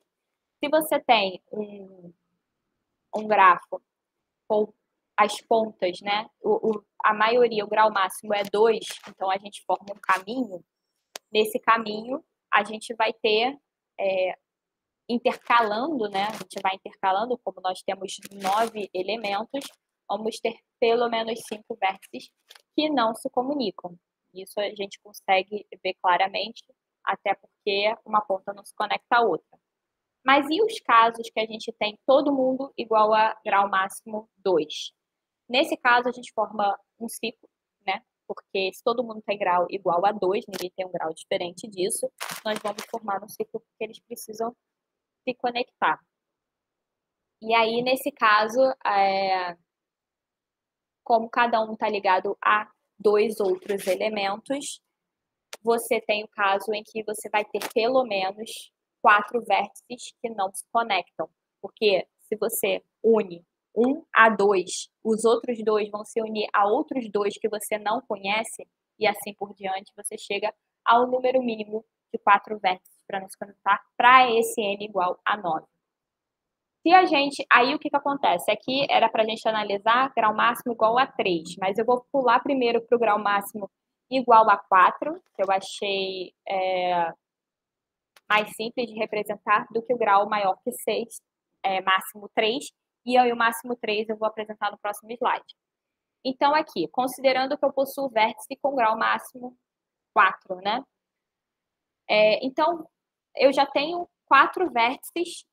Se você tem um grafo com as pontas, né? A maioria, o grau máximo é 2, então a gente forma um caminho. Nesse caminho, a gente vai ter intercalando, né? A gente vai intercalando, como nós temos 9 elementos, vamos ter pelo menos 5 vértices que não se comunicam. Isso a gente consegue ver claramente, até porque uma ponta não se conecta à outra. Mas e os casos que a gente tem todo mundo igual a grau máximo 2? Nesse caso, a gente forma um ciclo, né? Porque se todo mundo tem grau igual a 2, ninguém tem um grau diferente disso, nós vamos formar um ciclo porque eles precisam se conectar. E aí, nesse caso, como cada um está ligado a 2 outros elementos, você tem o caso em que você vai ter pelo menos 4 vértices que não se conectam. Porque se você une 1 a 2, os outros 2 vão se unir a outros 2 que você não conhece, e assim por diante, você chega ao número mínimo de 4 vértices para não se conectar para esse n igual a 9. Se a gente, aí o que acontece? Aqui era para a gente analisar grau máximo igual a 3, mas eu vou pular primeiro para o grau máximo igual a 4, que eu achei mais simples de representar do que o grau maior que 6, máximo 3, e aí o máximo 3 eu vou apresentar no próximo slide. Então, aqui, considerando que eu possuo vértice com grau máximo 4, né? Então, eu já tenho 4 vértices,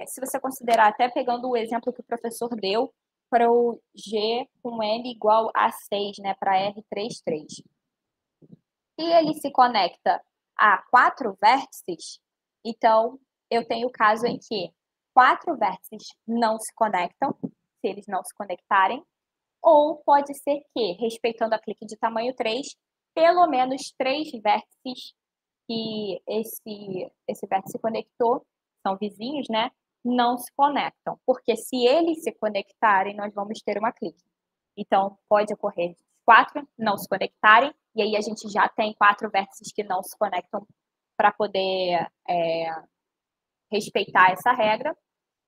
se você considerar, até pegando o exemplo que o professor deu, para o G com N igual a 6, né, para R33. Se ele se conecta a 4 vértices, então eu tenho o caso em que 4 vértices não se conectam, se eles não se conectarem, ou pode ser que, respeitando a clique de tamanho 3, pelo menos 3 vértices que esse vértice conectou, são vizinhos, né, não se conectam. Porque se eles se conectarem, nós vamos ter uma clique. Então, pode ocorrer 4 não se conectarem, e aí a gente já tem 4 vértices que não se conectam para poder respeitar essa regra.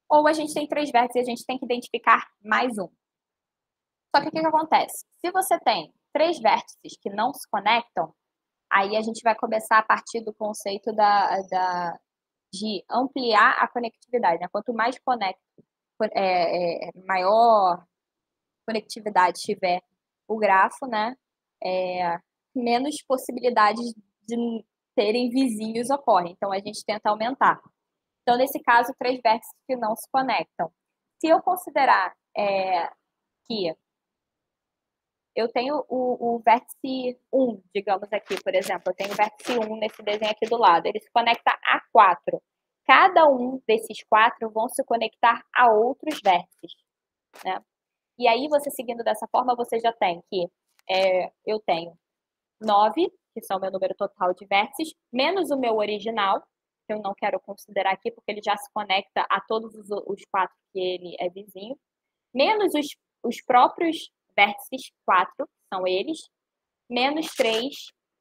Ou a gente tem 3 vértices e a gente tem que identificar mais um. Só que o que acontece? Se você tem 3 vértices que não se conectam, aí a gente vai começar a partir do conceito de ampliar a conectividade, né? Quanto mais maior conectividade tiver o grafo, né? Menos possibilidades de terem vizinhos ocorrem. Então, a gente tenta aumentar. Então, nesse caso, 3 vértices que não se conectam. Se eu considerar que eu tenho o vértice 1, digamos aqui, por exemplo. Eu tenho o vértice 1 nesse desenho aqui do lado. Ele se conecta a 4. Cada um desses 4 vão se conectar a outros vértices, né? E aí, você seguindo dessa forma, você já tem que eu tenho 9, que são o meu número total de vértices, menos o meu original, que eu não quero considerar aqui, porque ele já se conecta a todos os 4 que ele é vizinho, menos os próprios vértices 4, são eles, menos 3,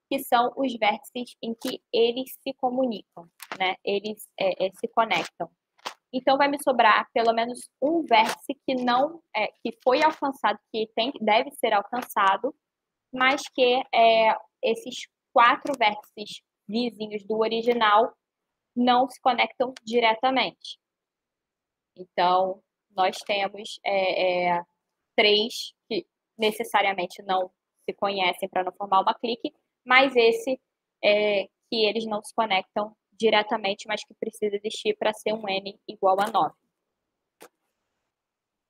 que são os vértices em que eles se comunicam, né? Eles se conectam. Então, vai me sobrar pelo menos um vértice que foi alcançado, que deve ser alcançado, mas que esses 4 vértices vizinhos do original não se conectam diretamente. Então, nós temos 3 que necessariamente não se conhecem para não formar uma clique, mas esse que eles não se conectam diretamente, mas que precisa existir para ser um N igual a 9.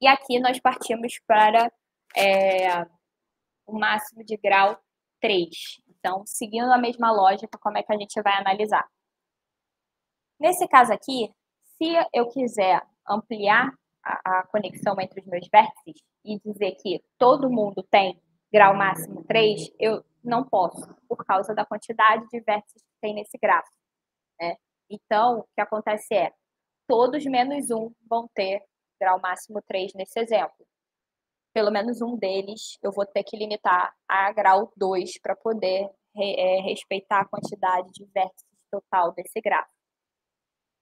E aqui nós partimos para o máximo de grau 3. Então, seguindo a mesma lógica, como é que a gente vai analisar? Nesse caso aqui, se eu quiser ampliar a conexão entre os meus vértices e dizer que todo mundo tem grau máximo 3, eu não posso, por causa da quantidade de vértices que tem nesse gráfico, né? Então, o que acontece todos menos 1 vão ter grau máximo 3 nesse exemplo. pelo menos um deles, eu vou ter que limitar a grau 2 para poder respeitar a quantidade de vértices total desse gráfico.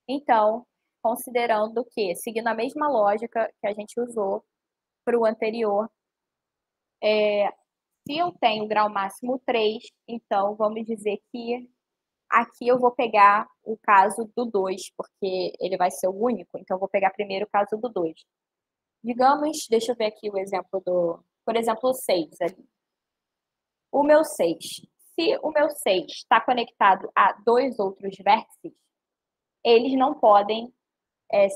Então, considerando que, seguindo a mesma lógica que a gente usou para o anterior, se eu tenho grau máximo 3, então vamos dizer que aqui eu vou pegar o caso do 2, porque ele vai ser o único, então eu vou pegar primeiro o caso do 2. Digamos, deixa eu ver aqui o exemplo por exemplo, o 6 ali. O meu 6. Se o meu 6 está conectado a 2 outros vértices, eles não podem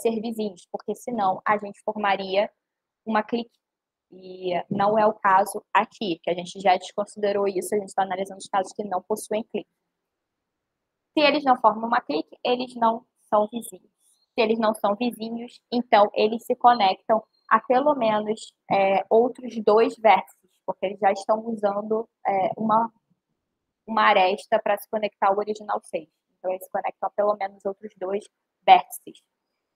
ser vizinhos, porque senão a gente formaria uma clique. E não é o caso aqui, que a gente já desconsiderou isso, a gente está analisando os casos que não possuem clique. Se eles não formam uma clique, eles não são vizinhos. Se eles não são vizinhos, então eles se conectam a pelo menos outros 2 vértices, porque eles já estão usando uma aresta para se conectar ao original 6. Então eles se conectam a pelo menos outros 2 vértices.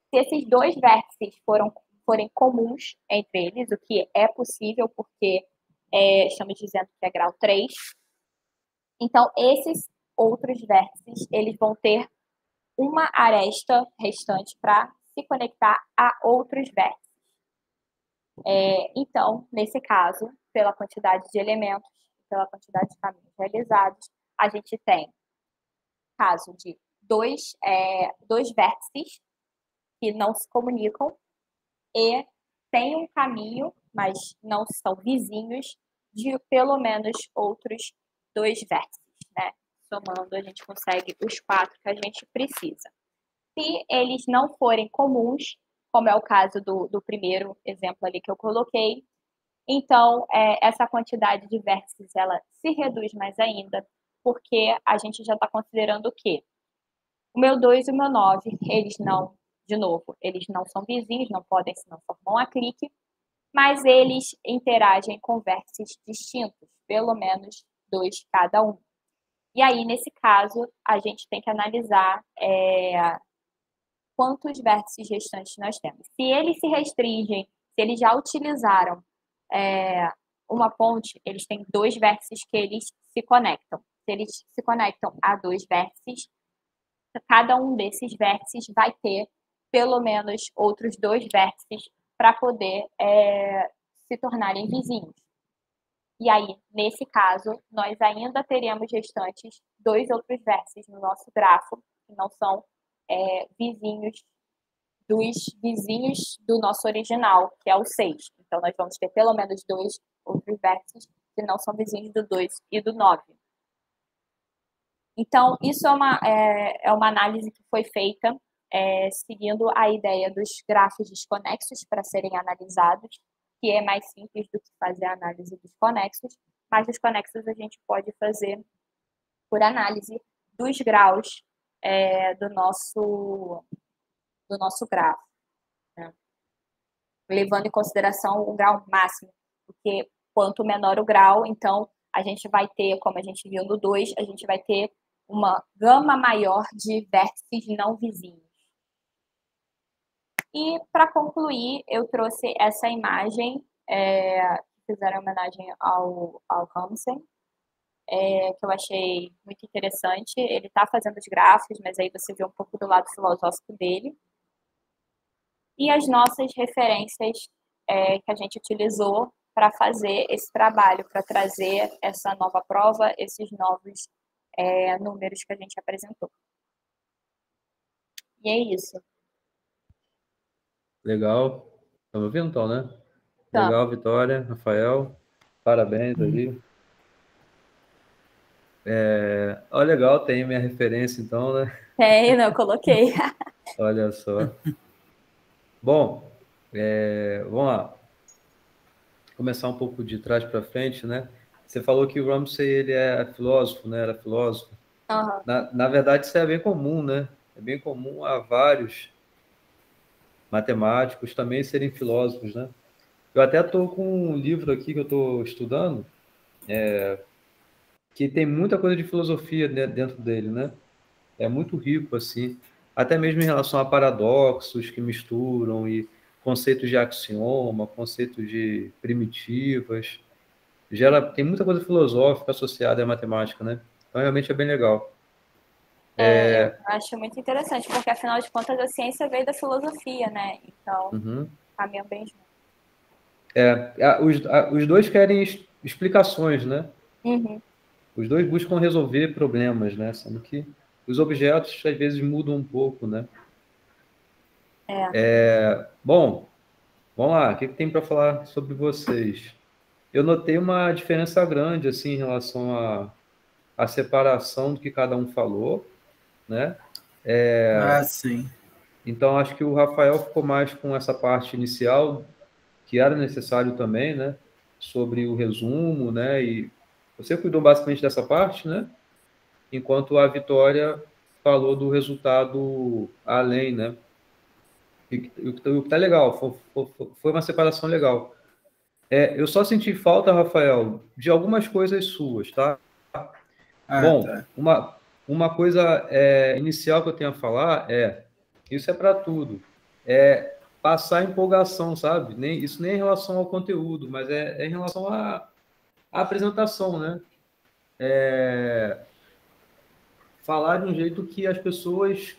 Se esses 2 vértices forem comuns entre eles, o que é possível, porque estamos dizendo que é grau 3, então esses outros vértices, eles vão ter uma aresta restante para se conectar a outros vértices. Então, nesse caso, pela quantidade de elementos, pela quantidade de caminhos realizados, a gente tem caso de dois vértices que não se comunicam e tem um caminho, mas não são vizinhos, de pelo menos outros 2 vértices, né? Somando, a gente consegue os 4 que a gente precisa. Se eles não forem comuns, como é o caso do primeiro exemplo ali que eu coloquei, então essa quantidade de vértices ela se reduz mais ainda, porque a gente já está considerando que o meu 2 e o meu 9, eles não são vizinhos, não podem se não formam a clique, mas eles interagem com vértices distintos, pelo menos 2 cada um. E aí, nesse caso, a gente tem que analisar quantos vértices restantes nós temos. Se eles se restringem, se eles já utilizaram uma ponte, eles têm 2 vértices que eles se conectam. Se eles se conectam a 2 vértices, cada um desses vértices vai ter pelo menos outros 2 vértices para poder se tornarem vizinhos. E aí, nesse caso, nós ainda teremos restantes 2 outros vértices no nosso grafo, que não são vizinhos dos vizinhos do nosso original, que é o 6. Então, nós vamos ter pelo menos 2 outros vértices que não são vizinhos do 2 e do 9. Então, isso é uma análise que foi feita seguindo a ideia dos grafos desconexos para serem analisados, que é mais simples do que fazer a análise dos conexos, mas os conexos a gente pode fazer por análise dos graus do nosso grafo, né? Levando em consideração o grau máximo, porque quanto menor o grau, então a gente vai ter, como a gente viu no 2, a gente vai ter uma gama maior de vértices não vizinhos. E, para concluir, eu trouxe essa imagem, que fizeram homenagem ao Ramsey, que eu achei muito interessante. Ele está fazendo os gráficos, mas aí você vê um pouco do lado filosófico dele. E as nossas referências que a gente utilizou para fazer esse trabalho, para trazer essa nova prova, esses novos números que a gente apresentou. E é isso. Legal. Estamos ouvindo, então, né? Tá. Legal, Vitória, Rafael. Parabéns ali. Legal, tem minha referência, então, né? Tem, não, eu coloquei. Olha só. Bom, vamos lá. Começar um pouco de trás para frente, né? Você falou que o Ramsey ele é filósofo, né? Era filósofo. Uhum. Na verdade, isso é bem comum, né? É bem comum a vários matemáticos também serem filósofos, né? Eu até estou com um livro aqui que eu estou estudando, que tem muita coisa de filosofia dentro dele, né? É muito rico, assim, até mesmo em relação a paradoxos que misturam e conceitos de axioma, conceitos de primitivas. Tem muita coisa filosófica associada à matemática, né? Então, realmente é bem legal. Eu acho muito interessante, porque afinal de contas a ciência veio da filosofia, né? Então, caminham bem juntos. Os dois querem explicações, né? Uhum. Os dois buscam resolver problemas, né? Sendo que os objetos às vezes mudam um pouco, né? Bom, vamos lá. O que tem para falar sobre vocês? Eu notei uma diferença grande assim em relação à separação do que cada um falou, né? Sim. Então acho que o Rafael ficou mais com essa parte inicial que era necessário também, né? Sobre o resumo, né? E você cuidou basicamente dessa parte, né? Enquanto a Vitória falou do resultado além, né? O que tá legal, foi uma separação legal. Eu só senti falta, Rafael, de algumas coisas suas, tá? Bom, Tá. uma coisa inicial que eu tenho a falar isso é para tudo, passar empolgação, sabe? Isso nem em relação ao conteúdo, mas em relação à apresentação, né? Falar de um jeito que as pessoas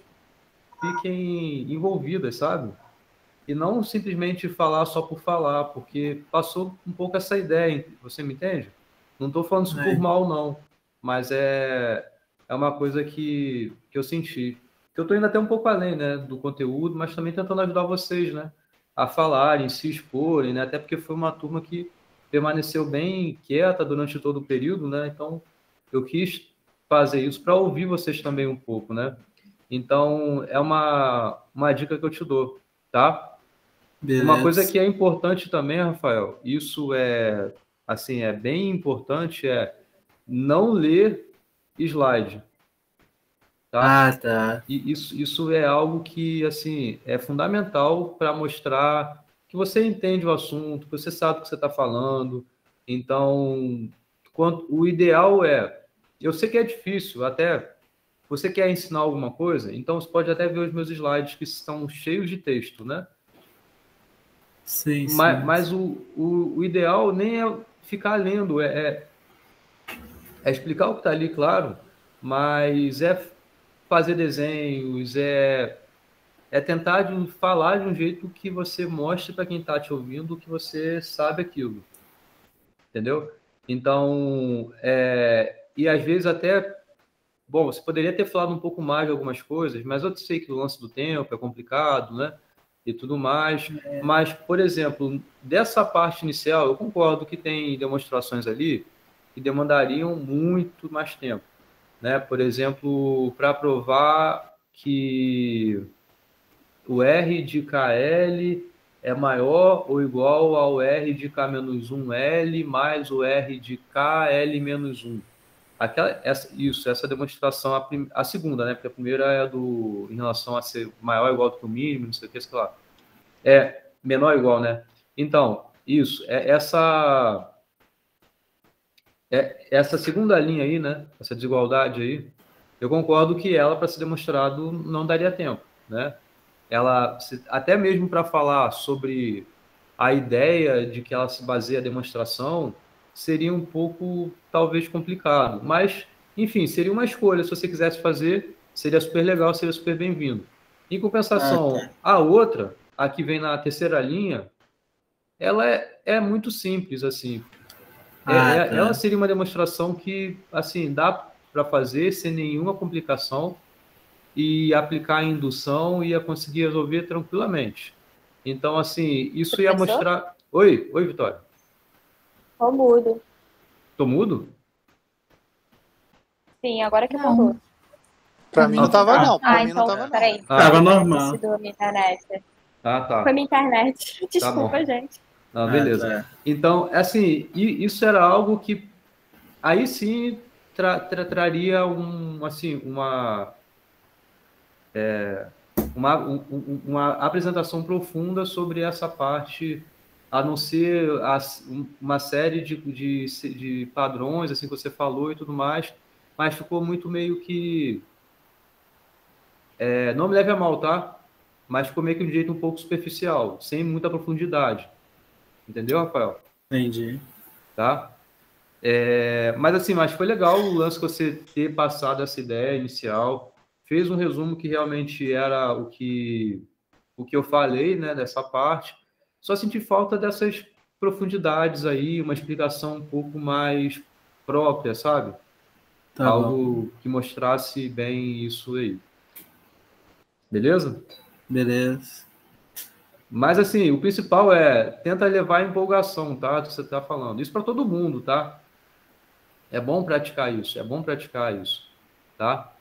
fiquem envolvidas, sabe? E não simplesmente falar só por falar, porque passou um pouco essa ideia, você me entende? Não estou falando isso por mal, não, mas é uma coisa que eu senti. Eu estou indo até um pouco além, né, do conteúdo, mas também tentando ajudar vocês, né, a falarem, se exporem, né, até porque foi uma turma que permaneceu bem quieta durante todo o período, né, então eu quis fazer isso para ouvir vocês também um pouco, né. Então, é uma dica que eu te dou, tá? Beleza. Uma coisa que é importante também, Rafael, isso assim, é bem importante, não ler slide, tá? Tá. E isso é algo que, assim, é fundamental para mostrar que você entende o assunto, que você sabe o que você está falando. Então, o ideal eu sei que é difícil, até você quer ensinar alguma coisa, então você pode até ver os meus slides que estão cheios de texto, né? Sim. Mas o ideal nem é ficar lendo, é explicar o que está ali, claro, mas fazer desenhos, tentar falar de um jeito que você mostre para quem está te ouvindo que você sabe aquilo, entendeu? Então, e às vezes até, bom, você poderia ter falado um pouco mais de algumas coisas, mas eu sei que o lance do tempo é complicado, né? E tudo mais. Mas, por exemplo, dessa parte inicial, eu concordo que tem demonstrações ali que demandariam muito mais tempo, né? Por exemplo, para provar que o R de KL é maior ou igual ao R de K-1L mais o R de KL-1. Essa demonstração, a segunda, né? Porque a primeira é em relação a ser maior ou igual do que o mínimo, não sei o que, sei lá. Menor ou igual, né? Então, isso, essa segunda linha aí, né? Essa desigualdade aí, eu concordo que ela, para ser demonstrado, não daria tempo, né? Até mesmo para falar sobre a ideia de que ela se baseia a demonstração, seria um pouco, talvez, complicado. Mas, enfim, seria uma escolha. Se você quisesse fazer, seria super legal, seria super bem-vindo. Em compensação, a outra, a que vem na terceira linha, ela é muito simples, assim. Ela seria uma demonstração que, assim, dá para fazer sem nenhuma complicação e aplicar a indução e ia conseguir resolver tranquilamente. Então, assim, isso ia mostrar... Oi, Vitória. Tô mudo. Tô mudo? Sim, agora que voltou. Pra mim não tava, não. Pra mim então, não tava, não. Peraí. Tava normal. Minha internet. Tá. Foi minha internet. Desculpa, bom. gente. Não, beleza. Então, assim, isso era algo que aí sim traria uma apresentação profunda sobre essa parte, a não ser uma série de padrões, assim, que você falou e tudo mais, mas ficou muito meio que... não me leve a mal, tá? mas ficou meio que de um jeito um pouco superficial, sem muita profundidade. Entendeu, Rafael? Entendi. Tá? Mas assim, mas foi legal o lance que você ter passado essa ideia inicial, fez um resumo que realmente era o que eu falei, né, dessa parte. Só senti falta dessas profundidades aí, uma explicação um pouco mais própria, sabe? Tá bom. Algo que mostrasse bem isso aí. Beleza? Beleza. Mas assim, o principal tenta levar a empolgação, tá? Que você está falando. Isso para todo mundo, tá? É bom praticar isso, tá?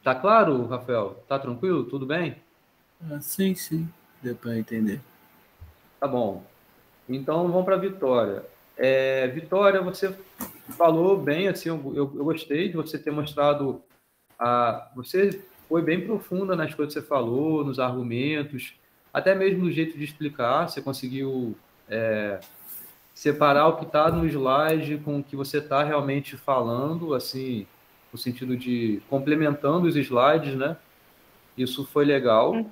Tá claro, Rafael? Tá tranquilo? Tudo bem? Sim. Deu para entender. Tá bom. Então vamos para a Vitória. Vitória, você falou bem, assim, eu gostei de você ter mostrado você foi bem profunda nas coisas que você falou, nos argumentos, até mesmo no jeito de explicar, você conseguiu separar o que está no slide com o que você está realmente falando, assim, no sentido de complementando os slides, né? Isso foi legal.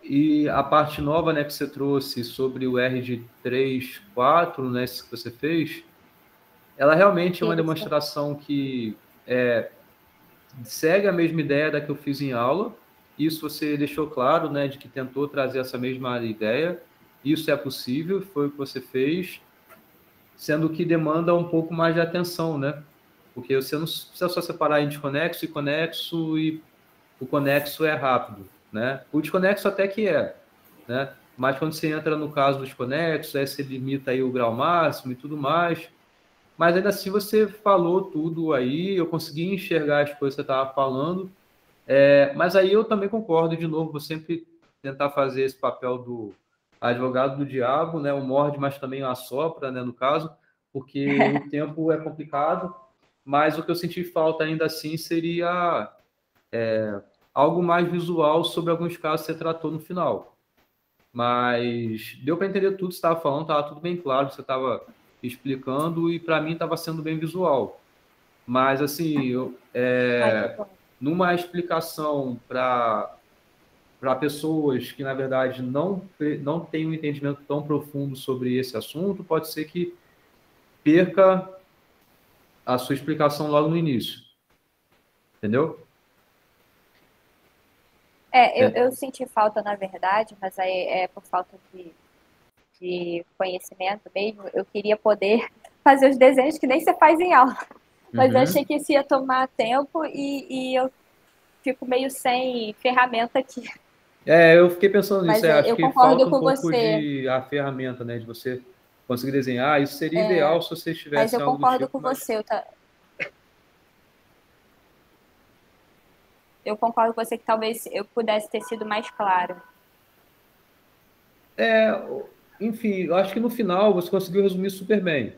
E a parte nova, né, que você trouxe sobre o R de 3, 4, né, que você fez, ela realmente é uma demonstração que segue a mesma ideia da que eu fiz em aula. Isso você deixou claro, né, de que tentou trazer essa mesma ideia. Isso é possível, foi o que você fez, sendo que demanda um pouco mais de atenção, né? Porque você não precisa só separar em desconexo e conexo, e o conexo é rápido, né? O desconexo até que né? Mas quando você entra no caso dos conexos, aí você limita aí o grau máximo e tudo mais. Mas ainda assim você falou tudo aí, eu consegui enxergar as coisas que você estava falando. Mas aí eu também concordo, de novo, vou sempre tentar fazer esse papel do advogado do diabo, né? O morde, mas também o assopra, né? No caso, porque o tempo é complicado, mas o que eu senti falta ainda assim seria algo mais visual sobre alguns casos que você tratou no final. Mas deu para entender tudo que você estava falando, estava tudo bem claro, você estava explicando, e para mim estava sendo bem visual. Mas, assim, numa explicação para pessoas que, na verdade, não têm um entendimento tão profundo sobre esse assunto, pode ser que perca a sua explicação logo no início. Entendeu? Eu senti falta, na verdade, mas aí é por falta de conhecimento mesmo. Eu queria poder fazer os desenhos que nem você faz em aula. Mas eu achei que isso ia tomar tempo e eu fico meio sem ferramenta aqui. Eu fiquei pensando nisso. Acho que falta um pouco a ferramenta, né? De você conseguir desenhar. Isso seria ideal se você estivesse algo do tipo. Mas eu concordo com você. Eu concordo com você que talvez eu pudesse ter sido mais claro. Enfim, eu acho que no final você conseguiu resumir super bem.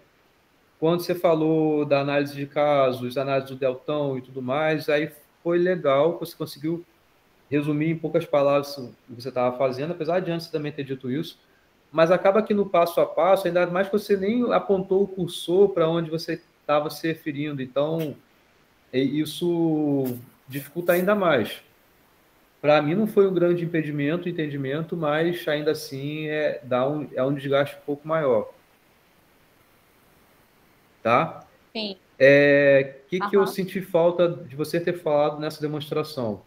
Quando você falou da análise de casos, análise do deltão e tudo mais, aí foi legal, você conseguiu resumir em poucas palavras o que você estava fazendo, apesar de antes também ter dito isso, mas acaba que no passo a passo, ainda mais que você nem apontou o cursor para onde você estava se referindo, então isso dificulta ainda mais. Para mim não foi um grande entendimento, mas ainda assim é um desgaste um pouco maior. Tá? Sim. Que eu senti falta de você ter falado nessa demonstração?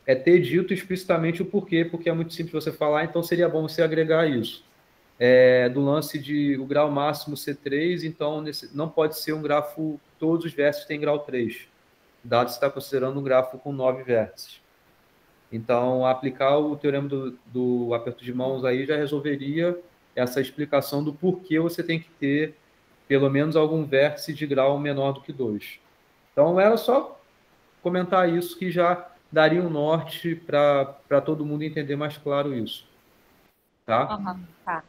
Ter dito explicitamente o porquê, porque é muito simples você falar, então seria bom você agregar isso. Do lance de o grau máximo ser 3, então não pode ser um grafo, todos os vértices têm grau 3, dado que você está considerando um grafo com 9 vértices. Então, aplicar o teorema do aperto de mãos aí já resolveria essa explicação do porquê você tem que ter pelo menos algum vértice de grau menor do que 2. Então, era só comentar isso que já daria um norte para todo mundo entender mais claro isso. Tá? Tá.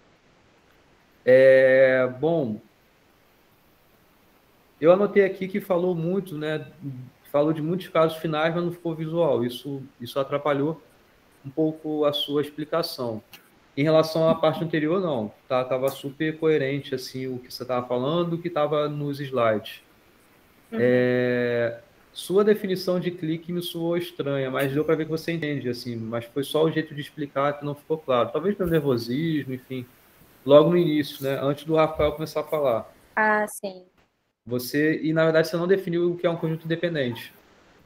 Bom, eu anotei aqui que falou muito, né? Falou de muitos casos finais, mas não ficou visual. Isso atrapalhou um pouco a sua explicação. Em relação à parte anterior, não. Tava super coerente assim, o que você estava falando, o que estava nos slides. Sua definição de clique me soou estranha, mas deu para ver que você entende, assim, mas foi só o jeito de explicar que não ficou claro. Talvez pelo nervosismo, enfim, logo no início, né? Antes do Rafael começar a falar. Ah, sim. E na verdade, você não definiu o que é um conjunto independente.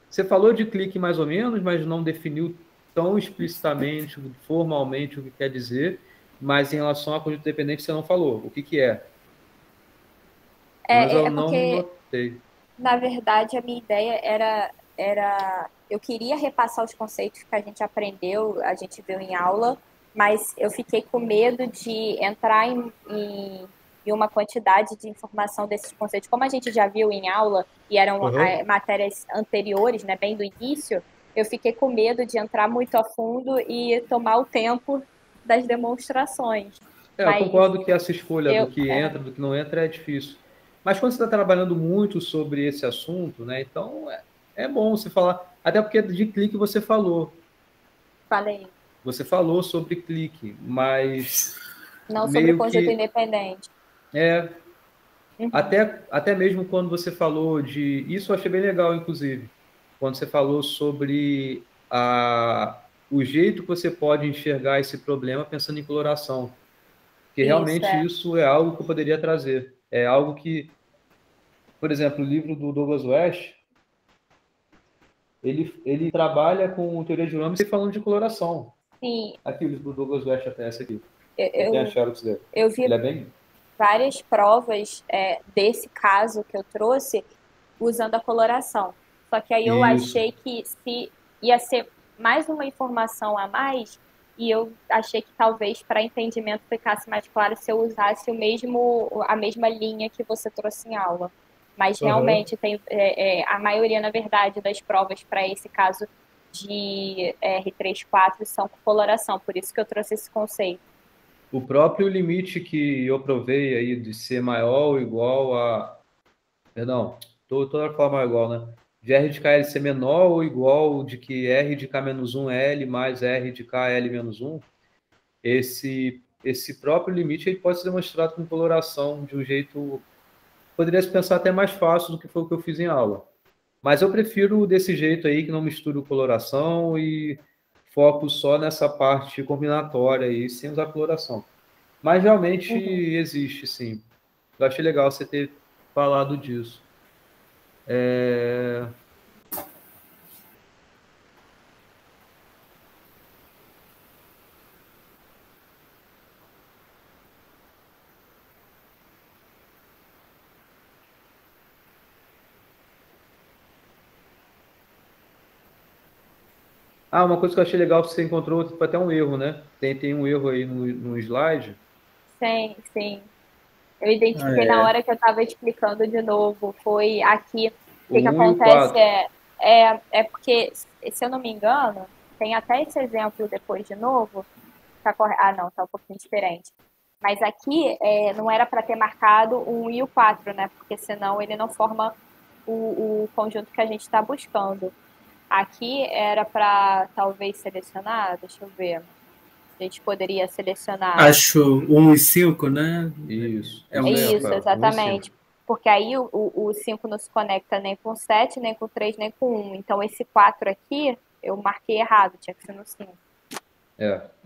Você falou de clique mais ou menos, mas não definiu tão explicitamente, formalmente, o que quer dizer, mas em relação a conjunto independente, você não falou. O que que é? Mas eu É não porque, notei. na verdade, a minha ideia era. Eu queria repassar os conceitos que a gente aprendeu, a gente viu em aula, mas eu fiquei com medo de entrar em uma quantidade de informação desses conceitos. Como a gente já viu em aula e eram Uhum. matérias anteriores, né, bem do início, eu fiquei com medo de entrar muito a fundo e tomar o tempo das demonstrações. Eu Mas concordo que essa escolha do eu. que entra, do que não entra é difícil. Mas quando você está trabalhando muito sobre esse assunto, né? Então é bom você falar. Até porque de clique você falou. Falei. Você falou sobre clique, mas Não sobre meio conjunto que independente. é Uhum. até mesmo quando você falou de isso, eu achei bem legal, inclusive, quando você falou sobre o jeito que você pode enxergar esse problema pensando em coloração, porque Isso, realmente é. isso é algo que eu poderia trazer. É algo que, por exemplo, o livro do Douglas West, ele trabalha com teoria de Ramsey falando de coloração. Sim, Aqui o livro do Douglas West até esse aqui. eu, Eu tenho a eu, Xerox dele. eu vi Ele é bem. várias provas desse caso que eu trouxe usando a coloração. Só que aí eu Isso. achei que se ia ser mais uma informação a mais, e eu achei que talvez para entendimento ficasse mais claro se eu usasse a mesma linha que você trouxe em aula. Mas Aham. realmente tem a maioria, na verdade, das provas para esse caso de R34 são com coloração, por isso que eu trouxe esse conceito. O próprio limite que eu provei aí de ser maior ou igual a. Perdão, toda forma é igual, né? De R de KL ser menor ou igual de que R de K menos 1 L mais R de KL menos 1, esse próprio limite ele pode ser demonstrado com coloração de um jeito. Poderia se pensar até mais fácil do que foi o que eu fiz em aula. Mas eu prefiro desse jeito aí, que não misturo coloração e foco só nessa parte combinatória aí, sem usar coloração. Mas realmente Uhum. existe, sim. Eu achei legal você ter falado disso. Ah, uma coisa que eu achei legal que você encontrou, foi até um erro, né? Tem um erro aí no slide. Sim, sim. Eu Ah, identifiquei na é. hora que eu estava explicando de novo. Foi aqui. O O que que 1 e o acontece 4. é porque, se eu não me engano, tem até esse exemplo depois de novo. Ah, não, tá um pouquinho diferente. Mas aqui não era para ter marcado o 1 e o 4, né? Porque senão ele não forma o conjunto que a gente está buscando. Aqui era para talvez selecionar, deixa eu ver. A gente poderia selecionar. Acho 1 e 5, né? Isso. É Isso um aí, Isso, Rafael. 1 e 5. exatamente. Porque aí o 5 não se conecta nem com 7, nem com 3, nem com 1. Então, esse 4 aqui, eu marquei errado, tinha que ser no 5.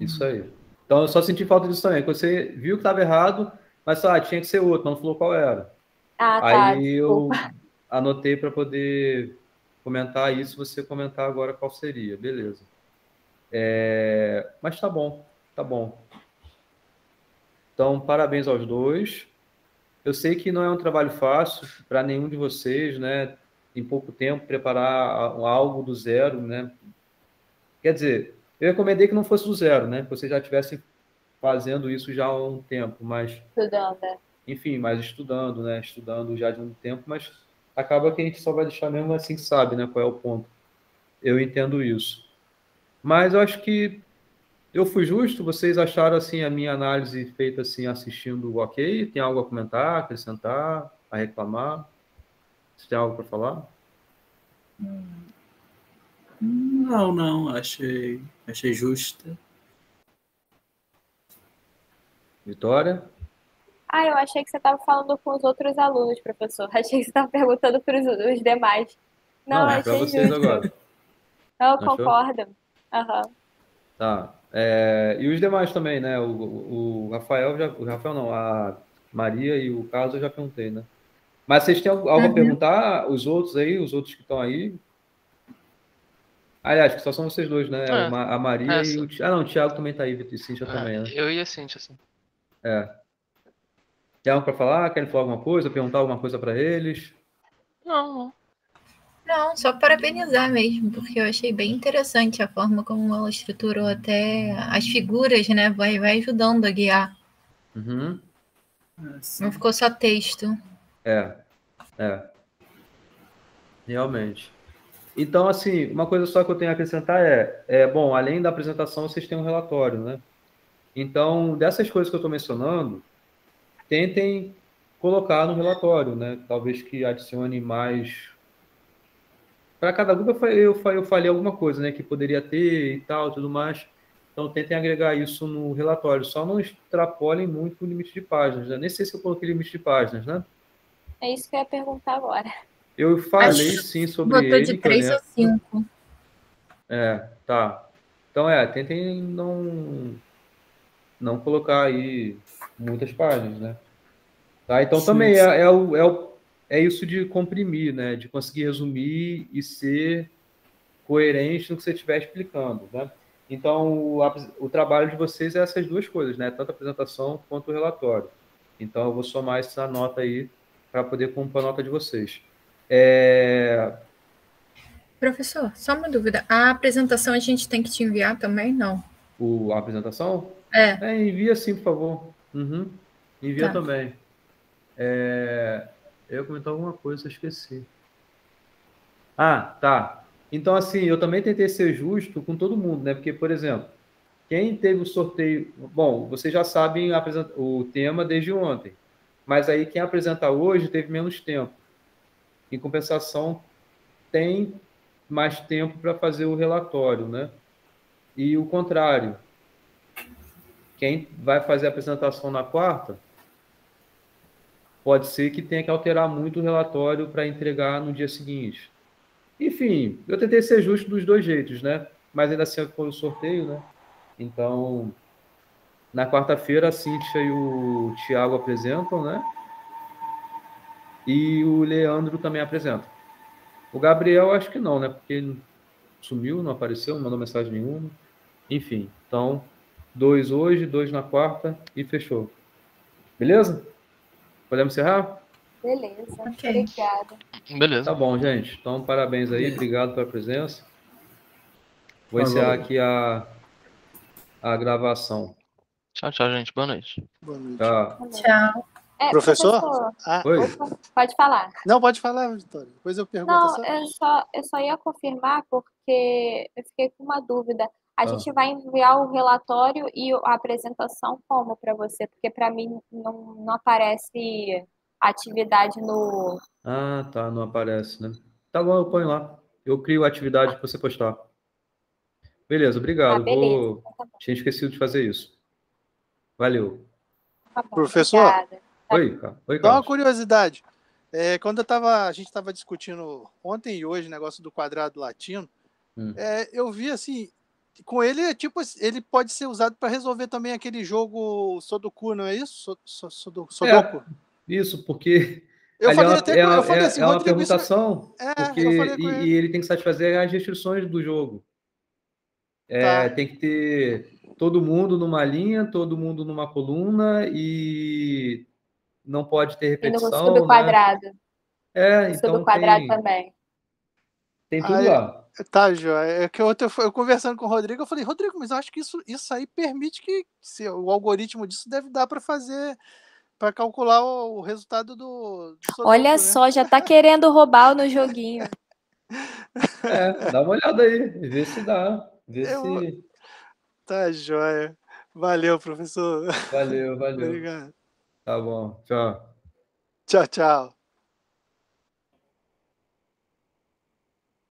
Isso aí. Então eu só senti falta disso também. Quando você viu que estava errado, mas tinha que ser outro, não falou qual era. Ah, tá, Aí desculpa. eu anotei para poder comentar isso, você comentar agora qual seria. Beleza. Mas tá bom, tá bom. Então, parabéns aos dois. Eu sei que não é um trabalho fácil para nenhum de vocês, né? Em pouco tempo, preparar algo do zero, né? Quer dizer, eu recomendei que não fosse do zero, né? Que vocês já estivessem fazendo isso já há um tempo, mas, Estudando, né? enfim, mas estudando, né? Estudando já de um tempo, mas acaba que a gente só vai deixar mesmo assim, sabe, né? Qual é o ponto. Eu entendo isso. Mas eu acho que eu fui justo, vocês acharam assim a minha análise feita assim assistindo ok? Tem algo a comentar, acrescentar, a reclamar? Você tem algo para falar? Não, achei justa. Vitória? Ah, eu achei que você estava falando com os outros alunos, professor. Achei que você estava perguntando para os demais. Não, é para achei vocês justo. agora. Eu Achou? concordo. Aham. Tá. E os demais também, né? O Rafael já. O Rafael não, a Maria e o Carlos eu já perguntei, né? Mas vocês têm algo a perguntar? Os outros aí, os outros que estão aí? Aliás, que só são vocês dois, né? A Maria e o Thiago. Ah, não, o Thiago também tá aí, Vitor e Cíntia também, né? Eu e a Cintia, assim. Tem algo para falar? Querem falar alguma coisa? Perguntar alguma coisa para eles? Não. Não, só parabenizar mesmo, porque eu achei bem interessante a forma como ela estruturou até as figuras, né? Vai ajudando a guiar. Uhum. Não ficou só texto. Realmente. Então, assim, uma coisa só que eu tenho a acrescentar bom, além da apresentação, vocês têm um relatório, né? Então, dessas coisas que eu estou mencionando, tentem colocar no relatório, né? Talvez que adicione mais. Para cada grupo eu falei alguma coisa, né? Que poderia ter e tal, tudo mais. Então, tentem agregar isso no relatório. Só não extrapolem muito o limite de páginas, né? Nem sei se eu coloquei limite de páginas, né? É isso que eu ia perguntar agora. Eu falei sim sobre Botou ele. de 3 a 5. Tá. Então, tentem não colocar aí muitas páginas, né? Tá? Então, também é isso de comprimir, né? De conseguir resumir e ser coerente no que você estiver explicando, né? Então, o trabalho de vocês é essas duas coisas, né? Tanto a apresentação quanto o relatório. Então, eu vou somar essa nota aí para poder compor a nota de vocês. Professor, só uma dúvida. A apresentação a gente tem que te enviar também? Não. A apresentação? Envia sim, por favor. Envia também. Eu ia comentar alguma coisa, eu esqueci. Tá. Então, assim, eu também tentei ser justo com todo mundo, né? Porque, por exemplo, quem teve o sorteio... Bom, vocês já sabem o tema desde ontem. Mas aí, quem apresenta hoje teve menos tempo. Em compensação, tem mais tempo para fazer o relatório, né? E o contrário. Quem vai fazer a apresentação na quarta, pode ser que tenha que alterar muito o relatório para entregar no dia seguinte. Enfim, eu tentei ser justo dos dois jeitos, né? Mas ainda assim foi o sorteio, né? Então, na quarta-feira, a Cíntia e o Thiago apresentam, né? E o Leandro também apresenta. O Gabriel, acho que não, né? Porque ele sumiu, não apareceu, não mandou mensagem nenhuma. Enfim, então, 2 hoje, 2 na quarta e fechou. Beleza? Podemos encerrar? Beleza. Ok. Obrigada. Beleza. Tá bom, gente. Então, parabéns aí. Obrigado pela presença. Vou encerrar aqui a gravação. Tchau, gente. Boa noite. Boa noite. Tchau. Professor? Oi. Opa, pode falar. Não, pode falar, Vitória. Depois eu pergunto. Não, eu só ia confirmar porque eu fiquei com uma dúvida. A gente vai enviar o relatório e a apresentação como para você? Porque para mim não aparece atividade no... Tá, não aparece, né? Tá bom, eu ponho lá. Eu crio a atividade para você postar. Beleza, obrigado. Beleza. Tinha esquecido de fazer isso. Valeu. Tá bom, Professor? obrigada. Oi, Só Carlos. uma curiosidade. Quando a gente estava discutindo ontem e hoje o negócio do quadrado latino, eu vi assim, com ele, tipo, ele pode ser usado para resolver também aquele jogo Sudoku, não é isso? Sudoku. Isso, porque Eu falei até é assim, uma Rodrigo, isso... permutação, porque eu falei com ele. E ele tem que satisfazer as restrições do jogo. Tem que ter todo mundo numa linha, todo mundo numa coluna e não pode ter repetição. E no subquadrado. Então subquadrado também. Tem tudo lá. Tá, Joia. É que eu conversando com o Rodrigo, eu falei, Rodrigo, mas eu acho que isso aí permite que o algoritmo disso deve dar para fazer, para calcular o resultado do Sudoku, Olha né? só, já tá querendo roubar no joguinho. Dá uma olhada aí, vê se dá. Se... Tá, joia. Valeu, professor. Valeu. Obrigado. Tá bom, tchau. Tchau.